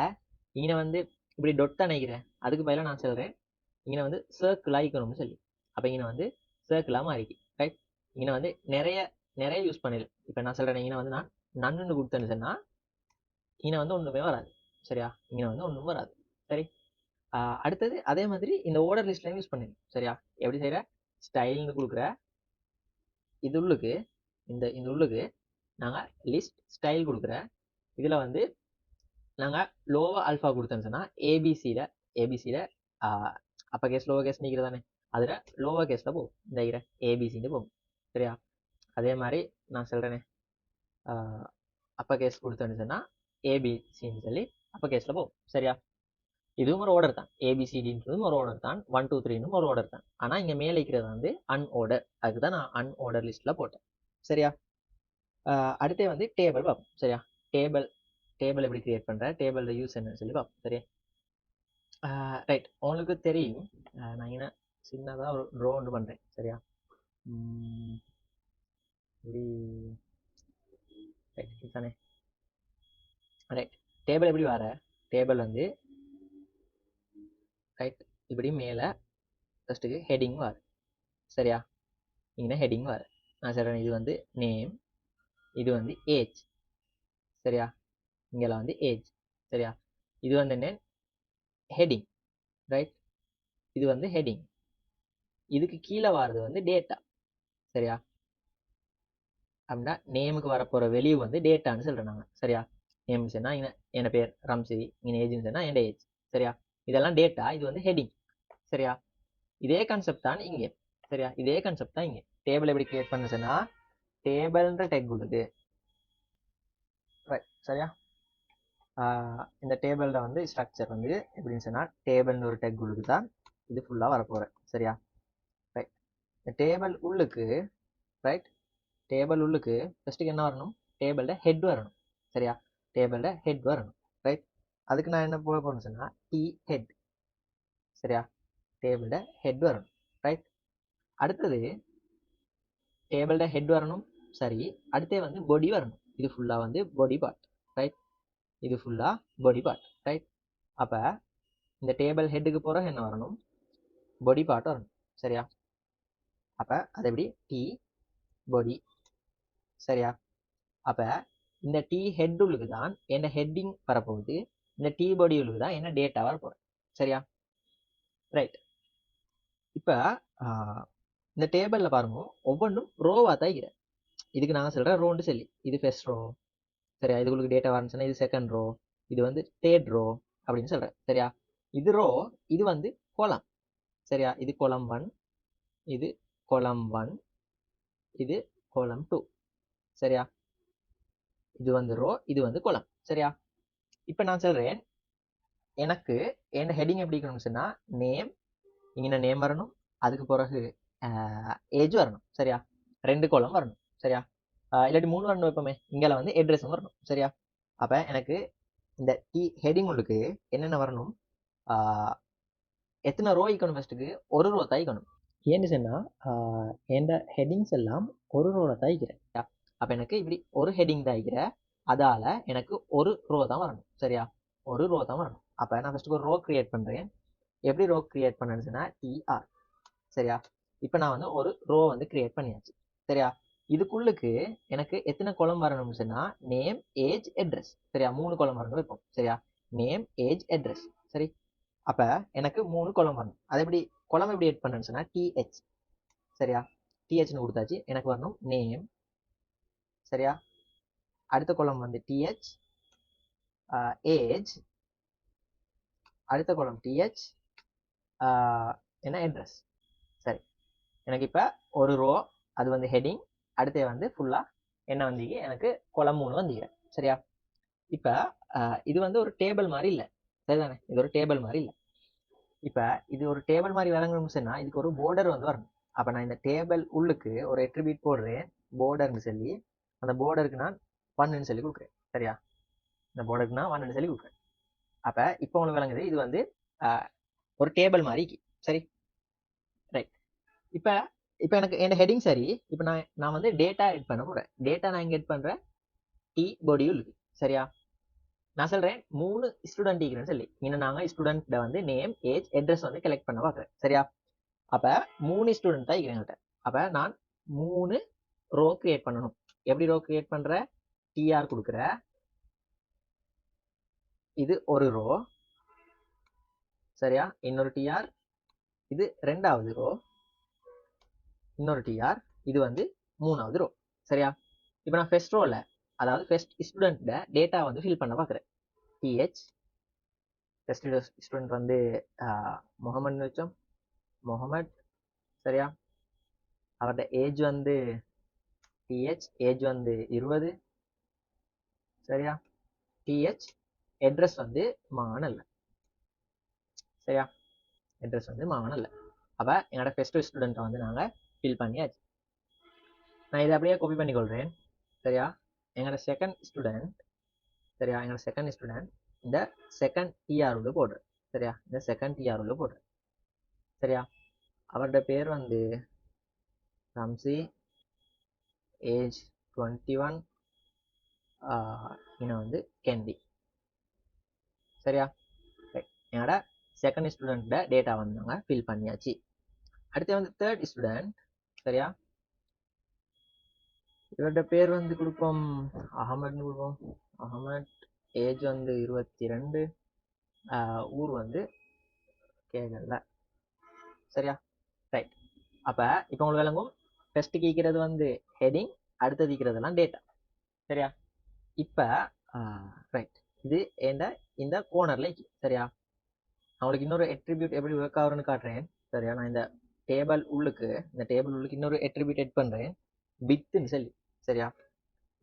இங்கே வந்து இப்படி டொட் நினைக்கிறேன். அதுக்கு பதிலாக நான் சொல்கிறேன் இங்கே வந்து சர்க்கிள் ஆகிக்கணும்னு சொல்லி. அப்போ இங்கே வந்து சர்க்கிளாக மாறிக்கு. ரைட், இங்கே வந்து நிறைய யூஸ் பண்ணிடல. இப்போ நான் சொல்கிறேன் இங்கே வந்து நான் நன்னு கொடுத்தேன்னு சொன்னால் இங்கே வந்து ஒன்றுமே வராது. சரியா, இங்கே வந்து ஒன்றும் வராது. சரி, அடுத்தது அதே மாதிரி இந்த ஆர்டர் லிஸ்ட்லையும் யூஸ் பண்ணிடணும். சரியா, எப்படி செய்கிற ஸ்டைல்னு கொடுக்குற. இது உள்ளுக்கு இந்த உள்ளுக்கு நாங்கள் லிஸ்ட் ஸ்டைல் கொடுக்குற. இதில் வந்து நாங்கள் லோவா அல்ஃபா கொடுத்தோன்னு சொன்னால் ஏபிசியில் அப்போ கேஸ் லோவா கேஸ் நீக்கிற தானே, அதில் லோவா கேஸில் போகும். இந்த ஏபிசின்னு போகும். சரியா, அதே மாதிரி நான் சொல்கிறேனே அப்போ கேஸ் கொடுத்தோன்னு சொன்னால் ஏபிசின்னு சொல்லி அப்போ கேஸில் போகும். சரியா, இதுவும் ஒரு ஆர்டர் தான். ஏபிசிடின்றதும் ஒரு ஆர்டர் தான். 1 2 3ன்னு ஒரு ஆர்டர் தான். ஆனால் இங்கே மேலே இருக்கிறது வந்து அன்ஆர்டர். அதுக்கு தான் நான் அன்ஆர்டர் லிஸ்ட்டில் போட்டேன். சரியா, அடுத்தே வந்து டேபிள் பார்ப்போம். சரியா, டேபிள் எப்படி கிரியேட் பண்ணுறேன், டேபிளோட யூஸ் என்னன்னு சொல்லி பார்ப்போம். சரியா, ரைட், உங்களுக்கு தெரியும். நான் இங்கே சின்னதாக ஒரு ட்ரோ ஒன்று பண்ணுறேன். சரியா, இப்படி ரைட் தானே. ரைட், டேபிள் எப்படி வர, டேபிள் வந்து ரைட் இப்படி மேலே ஃபஸ்ட்டுக்கு ஹெட்டிங் வார். சரியா, இங்கே ஹெட்டிங் வார். நான் சொல்கிறேன் இது வந்து நேம், இது வந்து ஏஜ். சரியா, இங்கெல்லாம் வந்து ஏஜ். சரியா, இது வந்து என்ன ஹெட்டிங். ரைட், இது வந்து ஹெட்டிங். இதுக்கு கீழே வர்றது வந்து டேட்டா. சரியா, அப்படின்னா நேமுக்கு வரப்போகிற வெளியே வந்து டேட்டான்னு சொல்கிறேன் நாங்கள். சரியா, நேம் சொன்னால் இங்கே என் பேர் ரம்சி, இங்கே ஏஜ்னு சொன்னால் என் ஏஜ். சரியா, இதெல்லாம் டேட்டா, இது வந்து ஹெட்டிங். சரியா, இதே கான்செப்ட் தான் இங்கே. சரியா, இதே கான்செப்ட் தான் இங்கே. டேபிள் எப்படி கிரியேட் பண்ண சொன்னால் டேபிள்ன்ற டெக் உள்ளது. ரைட், சரியா, இந்த டேபிளில் வந்து ஸ்ட்ரக்சர் வந்து எப்படின்னு சொன்னால் டேபிள்னு ஒரு டெக் உள்ளுக்கு தான் இது ஃபுல்லாக வரப்போகிறேன். சரியா, ரைட், இந்த டேபிள் உள்ளுக்கு ரைட் டேபிள் உள்ளுக்கு ஃபஸ்ட்டுக்கு என்ன வரணும், டேபிளோட ஹெட் வரணும். சரியா, டேபிளோட ஹெட் வரணும். ரைட், அதுக்கு நான் என்ன போட போகிறேன்னு சொன்னால் டி ஹெட். சரியா, டேபிளோட ஹெட் வரணும். ரைட், அடுத்தது டேபிளோட ஹெட் வரணும். சரி, அடுத்தே வந்து பாடி வரணும். இது ஃபுல்லாக வந்து பாடி பார்ட். ரைட், இது ஃபுல்லாக பாடி பார்ட். ரைட், அப்போ இந்த டேபிள் ஹெட்டுக்கு போகிற என்ன வரணும், பாடி பார்ட் வரணும். சரியா, அப்போ அது எப்படி டி பாடி. சரியா, அப்போ இந்த டி ஹெட் உள்ளுக்கு தான் என்ன ஹெட்டிங் வரப்போகுது, இந்த டி பாடி உள்ளுக்கு தான் என்ன டேட்டா வரப்போகுது. சரியா, ரைட், இப்போ இந்த டேபிளில் பாருங்க ஒவ்வொன்றும் ரோவாக தான் இருக்கிறேன். இதுக்கு நாங்கள் சொல்கிறேன் ரோன்னு சொல்லி. இது ஃபர்ஸ்ட் ரோ. சரியா, இதுக்கு டேட்டா வரணும்னு சொன்னால் இது செகண்ட் ரோ, இது வந்து தேர்ட் ரோ அப்படின்னு சொல்கிறேன். சரியா, இது ரோ, இது வந்து கோலம். சரியா, இது கோலம் 1, இது கோலம் 1, இது கோலம் 2. சரியா, இது வந்து ரோ, இது வந்து கோலம். சரியா, இப்போ நான் சொல்கிறேன் எனக்கு என்ன ஹெட்டிங் எப்படி இருக்கணும்னு சொன்னால் நேம், இங்கே நேம் வரணும், அதுக்கு பிறகு ஏஜ் வரணும். சரியா, 2 கோலம் வரணும். சரியா, இல்லாட்டி 3 வரணும் வைப்போமே, இங்கே வந்து அட்ரஸும் வரணும். சரியா, அப்போ எனக்கு இந்த ஹெட்டிங் உள்ளுக்கு என்னென்ன வரணும், எத்தனை ரோ ஈக்கணும், ஃபஸ்ட்டுக்கு ஒரு ரோ தான் ஈக்கணும். ஏன்னு சொன்னால் என் ஹெட்டிங்ஸ் எல்லாம் ஒரு ரோவில் தான் ஈக்கிறேன். அப்போ எனக்கு இப்படி ஒரு ஹெட்டிங் தான் ஈக்கிற, அதால் எனக்கு ஒரு ரோ தான் வரணும். சரியா, ஒரு ரோ தான் வரணும். அப்போ நான் ஃபஸ்ட்டுக்கு ஒரு ரோ கிரியேட் பண்ணுறேன். எப்படி ரோ கிரியேட் பண்ணணும்னு சொன்னா TR. சரியா? இப்போ நான் வந்து ஒரு ரோ வந்து கிரியேட் பண்ணியாச்சு. சரியா? இதுக்குள்ளுக்கு எனக்கு எத்தனை காலம் வரணும்னு சொன்னா நேம், ஏஜ், அட்ரஸ். சரியா? 3 காலம் வரணும் இருக்கும். சரியா? Name, age, address. சரி? அப்ப எனக்கு 3 காலம் வரணும். அது எப்படி காலம் எப்படி எட் பண்ணணும்னு சொன்னா TH. சரியா? THன்னு கொடுத்தாச்சு. எனக்கு வரணும் நேம். சரியா? அடுத்த காலம் வந்து TH, ஏஜ். அடுத்த காலம் TH, என்ன அட்ரஸ். சரி, எனக்கு இப்போ ஒரு ரோ அது வந்து ஹெட்டிங், அடுத்து வந்து ஃபுல்லாக என்ன வந்தீங்க எனக்கு கொலம் 3 வந்தீங்க. சரியா? இப்போ இது வந்து ஒரு டேபிள் மாதிரி இல்லை, சரிதானே? இது ஒரு டேபிள் மாதிரி இல்லை. இப்போ இது ஒரு டேபிள் மாதிரி விளங்கணும்னு சொன்னால் இதுக்கு ஒரு border வந்து வரணும். அப்போ நான் இந்த டேபிள் உள்ளுக்கு ஒரு எட்ரிபியூட் போடுறேன், borderன்னு சொல்லி. அந்த borderக்கு நான் 1ன்னு சொல்லி கொடுக்குறேன். சரியா? இந்த borderக்கு நான் 1ன்னு சொல்லி கொடுக்குறேன். அப்போ இப்போ உங்களுக்கு விளங்குது இது வந்து ஒரு டேபிள் மாதிரி. சரி, ரைட். இப்போ இப்போ எனக்கு என் ஹெட்டிங் சரி. இப்போ நான் வந்து டேட்டா எட் பண்ண போகிறேன். டேட்டா நான் இங்கே எட் பண்ணுறேன் டி பொடியூல். சரியா? நான் சொல்கிறேன் 3 ஸ்டூடெண்ட் இருக்கிறேன்னு சொல்லி. இன்னும் நாங்கள் ஸ்டூடெண்ட்டை வந்து நேம், ஏஜ், அட்ரஸ் வந்து கலெக்ட் பண்ண பார்க்குறேன். சரியா? அப்போ 3 ஸ்டூடெண்ட் தான் இருக்கிறேன். அப்போ நான் 3 ரோ கிரியேட் பண்ணணும். எப்படி ரோ கிரியேட் பண்ணுற? டிஆர் கொடுக்குற, இது ஒரு ரோ. சரியா? இன்னொரு டிஆர், இது 2வது ரோ. இன்னொரு டிஆர், இது வந்து 3வது ரோ. சரியா? இப்போ நான் ஃபர்ஸ்ட் ரோல, அதாவது ஃபர்ஸ்ட் ஸ்டூடெண்ட்டை டேட்டா வந்து ஃபில் பண்ண பார்க்குறேன். டிஹெச் ஃபர்ஸ்ட் ஸ்டூடெண்ட் வந்து முகமதுன்னு வச்சோம், முகமது. சரியா? அவரோட ஏஜ் வந்து டிஹெச், ஏஜ் வந்து 20. சரியா? டிஹெச் அட்ரஸ் வந்து மானல்ல. சரியா? அட்ரஸ் வந்து மானல்ல. அப்போ என்னோட ஃபர்ஸ்ட் ஸ்டூடெண்ட்டை வந்து நாங்கள் ஃபில் பண்ணியாச்சு. நான் இதை அப்படியே காப்பி பண்ணிக்கொள்கிறேன். சரியா? எங்களோட செகண்ட் ஸ்டூடெண்ட். சரியா? எங்களோட செகண்ட் ஸ்டூடெண்ட் இந்த செகண்ட் டிஆர் உள்ள போடுறேன். சரியா? இந்த செகண்ட் டிஆர் உள்ள போடுறேன். சரியா? அவரோட பேர் வந்து ரம்சி, ஏஜ் 21, இன்னும் வந்து கேண்டி. சரியா? என்னோட செகண்ட் ஸ்டூடெண்ட்டோட டேட்டா வந்து நாங்கள் ஃபில் பண்ணியாச்சு. அடுத்து வந்து தேர்ட் ஸ்டூடெண்ட். சரியா? இவரோட பேர் வந்து கொடுப்போம் அகமட்னு கொடுப்போம். அகமட், ஏஜ் வந்து 22, ஊர் வந்து கேகல்ல. சரியா? ரைட். அப்போ இப்போ உங்களுக்கு விளங்கும் ஃபர்ஸ்ட் கேட்கறது வந்து ஹெட்டிங், அடுத்தது கேட்கறதெல்லாம் டேட்டா. சரியா? இப்போ ரைட், இது இந்த கோனர்ல. சரியா? அவங்களுக்கு இன்னொரு எட்ரிபியூட் எப்படி ஒர்க் ஆகுறன்னு காட்டுறேன். சரியா? நான் இந்த டேபிள் உள்ளுக்கு இன்னொரு எட்ரிபியூட் எட் பண்ணுறேன், வித்துன்னு சொல்லி. சரியா?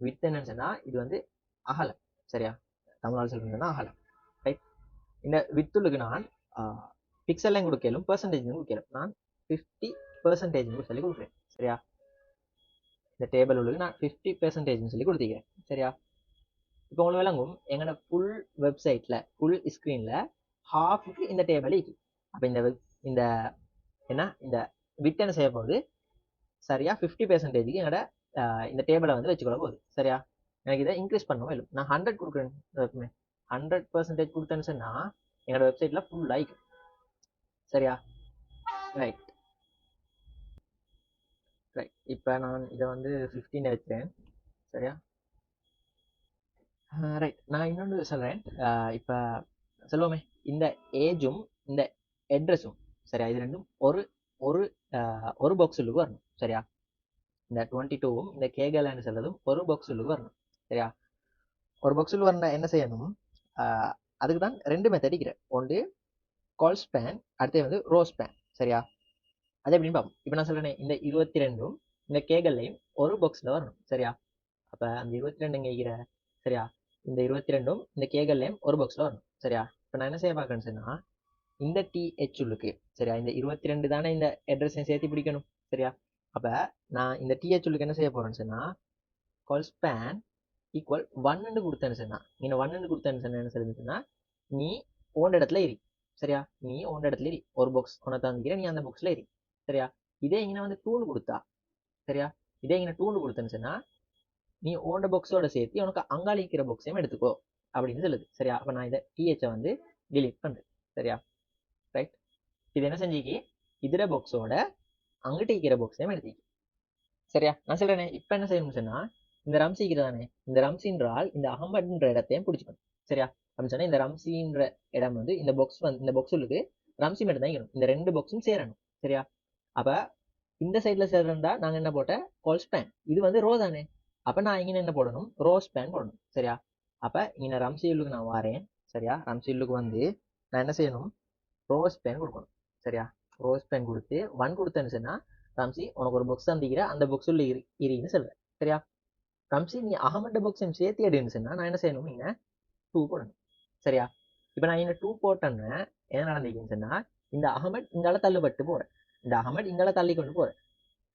வித் என்னன்னு சொன்னா இது வந்து அகலம். சரியா? தமிழால் சொல்றதுன்னா அகலம். ரைட். இந்த வித்துள்ளுக்கு நான் பிக்சல்லையும் கொடுக்கலும், பெர்சன்டேஜ் கொடுக்கலும். நான் 50% சொல்லி கொடுக்குறேன். சரியா? இந்த டேபிள் உள்ளுக்கு நான் 50% சொல்லி கொடுத்துக்கிறேன். சரியா? இப்போ உங்களுக்கு விளங்கும் எங்களோட ஃபுல் வெப்சைட்ல, ஃபுல் ஸ்க்ரீன்ல ஹாஃபுக்கு இந்த டேபிள் இருக்கு. அப்போ இந்த என்ன இந்த வித் என்ன செய்ய போகுது? சரியா? 50% என்னோட இந்த டேபிளை வந்து வச்சுக்கொள்ள போகுது. சரியா? எனக்கு இதை இன்க்ரீஸ் பண்ணவும் இல்லை. நான் 100 கொடுக்குறேன். 100% கொடுத்தேன்னு சொன்னா என்னோட வெப்சைட்ல ஃபுல் ஆயிக்கு. சரியா? ரைட். ரைட். இப்போ நான் இதை வந்து 15 வச்சேன். சரியா? ரைட். நான் இன்னொன்று சொல்றேன். இப்போ சொல்லுவோமே, இந்த ஏஜும் இந்த அட்ரஸும், சரியா, இது ரெண்டும் ஒரு ஒரு ஒரு பாக்ஸ் உள்ளுக்கு வரணும். சரியா? இந்த 22வும் இந்த கேகல்னு சொல்றதும் ஒரு பாக்ஸ் உள்ளுக்கு வரணும். சரியா? ஒரு பாக்ஸ் உள்ள வரணும் என்ன செய்யணும்? அதுக்கு தான் 2 மெத்தட் இருக்கிறேன். ஒன்று கால் ஸ்பேன், அடுத்து வந்து ரோ ஸ்பேன். சரியா? அது எப்படின்னு பார்ப்போம். இப்போ நான் சொல்றேன் இந்த 22ம் இந்த கேகல்லையும் ஒரு பாக்ஸ்ல வரணும். சரியா? அப்போ அந்த 22 கேட்கிற. சரியா? இந்த 22ம் இந்த கேகல்லையும் ஒரு பாக்ஸ்ல வரணும். சரியா? இப்போ நான் என்ன செய்ய பார்க்கணும்னு சொன்னா இந்த டிஹெச் உள்ளுக்கு. சரியா? இந்த 22 தானே இந்த அட்ரஸையும் சேர்த்து பிடிக்கணும். சரியா? அப்போ நான் இந்த டிஹெச் உள்ளுக்கு என்ன செய்ய போறேன்னு சொன்னா கால் ஸ்பேன் ஈக்குவல் 1ன்னு கொடுத்தேன்னு சொன்னா, நீங்க 1ன்னு கொடுத்தேன்னு சொன்னா என்ன சொல்லுதுன்னா நீ ஓன் இடத்துல ஏறி. சரியா? நீ ஓன் இடத்துல ஏறி ஒரு பாக்ஸ் உன தந்துக்கிற, நீ அந்த பாக்ஸ்ல ஏறி. சரியா? இதே இங்கே வந்து 2ன்னு கொடுத்தா. சரியா? இதே இங்கே 2ன்னு கொடுத்தேன்னு சொன்னா நீ ஓன் பாக்ஸோட சேர்த்து உனக்கு அங்காளி இருக்கிற பாக்ஸையும் எடுத்துக்கோ அப்படின்னு சொல்லுது. சரியா? அப்போ நான் இதை டிஹெச்சை வந்து டிலீட் பண்றேன். சரியா? ரைட். இது என்ன செஞ்சிக்கு இதர பாக்ஸோட அங்கிட்ட இருக்கிற பாக்ஸையும் எடுத்திக்கு. சரியா? நான் சொல்றேனே இப்போ என்ன செய்யணும்னு சொன்னா இந்த ரம்சி இருக்கிறதானே இந்த ரம்சின்றால் இந்த அகமதுன்ற இடத்தையும் பிடிச்சிக்கணும். சரியா? அப்படின்னு சொன்னா இந்த ரம்சின்ற இடம் வந்து இந்த பாக்ஸ் வந்து இந்த பாக்ஸுக்கு ரம்சி மட்டும் தான் இருக்கணும். இந்த ரெண்டு பாக்ஸும் சேரணும். சரியா? அப்ப இந்த சைட்ல சேர்றா நாங்க என்ன போட்டேன் கோல் ஸ்பேன். இது வந்து ரோ தானே. அப்ப நான் இங்க என்ன போடணும் ரோ ஸ்பேன் போடணும். சரியா? அப்ப இங்க ரம்சியுள்ளுக்கு நான் வாரேன். சரியா? ரம்சியுள்ளுக்கு வந்து நான் என்ன செய்யணும் ரோ ஸ்பேன் கொடுக்கணும். சரியா? ரோ ஸ்பேன் கொடுத்து 1 கொடுத்தேன்னு சொன்னா ரம்சி உனக்கு ஒரு பாக்ஸ் தந்திக்கிற அந்த பாக்ஸ் உள்ள இருன்னு சொல்றேன். சரியா? ரம்சி நீ அகமட் பாக்ஸையும் சேர்த்து எடுன்னு சொன்னா நான் என்ன செய்யணும் இங்க 2 போடணும். சரியா? இப்ப நான் இங்க 2 போட்டேன்னு என்ன நடந்துக்குன்னு சொன்னா இந்த அகமட் இங்கால தள்ளுபட்டு போறேன். இந்த அகமட் இங்கால தள்ளி கொண்டு போறேன்.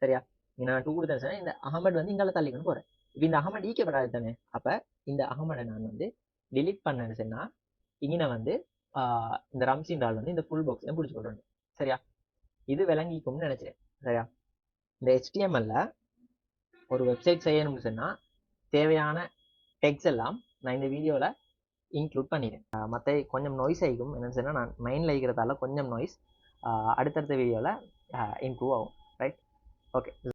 சரியா? இங்க நான் 2 கொடுத்தேன்னு சொன்னா இந்த அகமட் வந்து இங்கால தள்ளி கொண்டு போறேன். இப்ப இந்த அகமட் ஈக்கப்படாது தானே. அப்ப இந்த அகமடை நான் வந்து delete பண்ணேன்னு சொன்னா இங்க வந்து இந்த ரம்சின்ற ஆள் வந்து இந்த ஃபுல் பாக்ஸையும் பிடிச்சி கொண்டு வரணும். சரியா? இது விளங்கிக்கும்னு நினைச்சேன். சரியா? இந்த HTML-ல ஒரு வெப்சைட் செய்யணும்னு சொன்னா தேவையான டெக்ஸ்ட் எல்லாம் நான் இந்த வீடியோல இன்க்ளூட் பண்ணிடுறேன். மற்ற கொஞ்சம் நாய்ஸ் ஆகிக்கும். என்னன்னு சொன்னா நான் மைண்டில் இருக்கிறதால கொஞ்சம் நாய்ஸ் அடுத்தடுத்த வீடியோவில் இம்ப்ரூவ் ஆகும். ரைட்? ஓகே.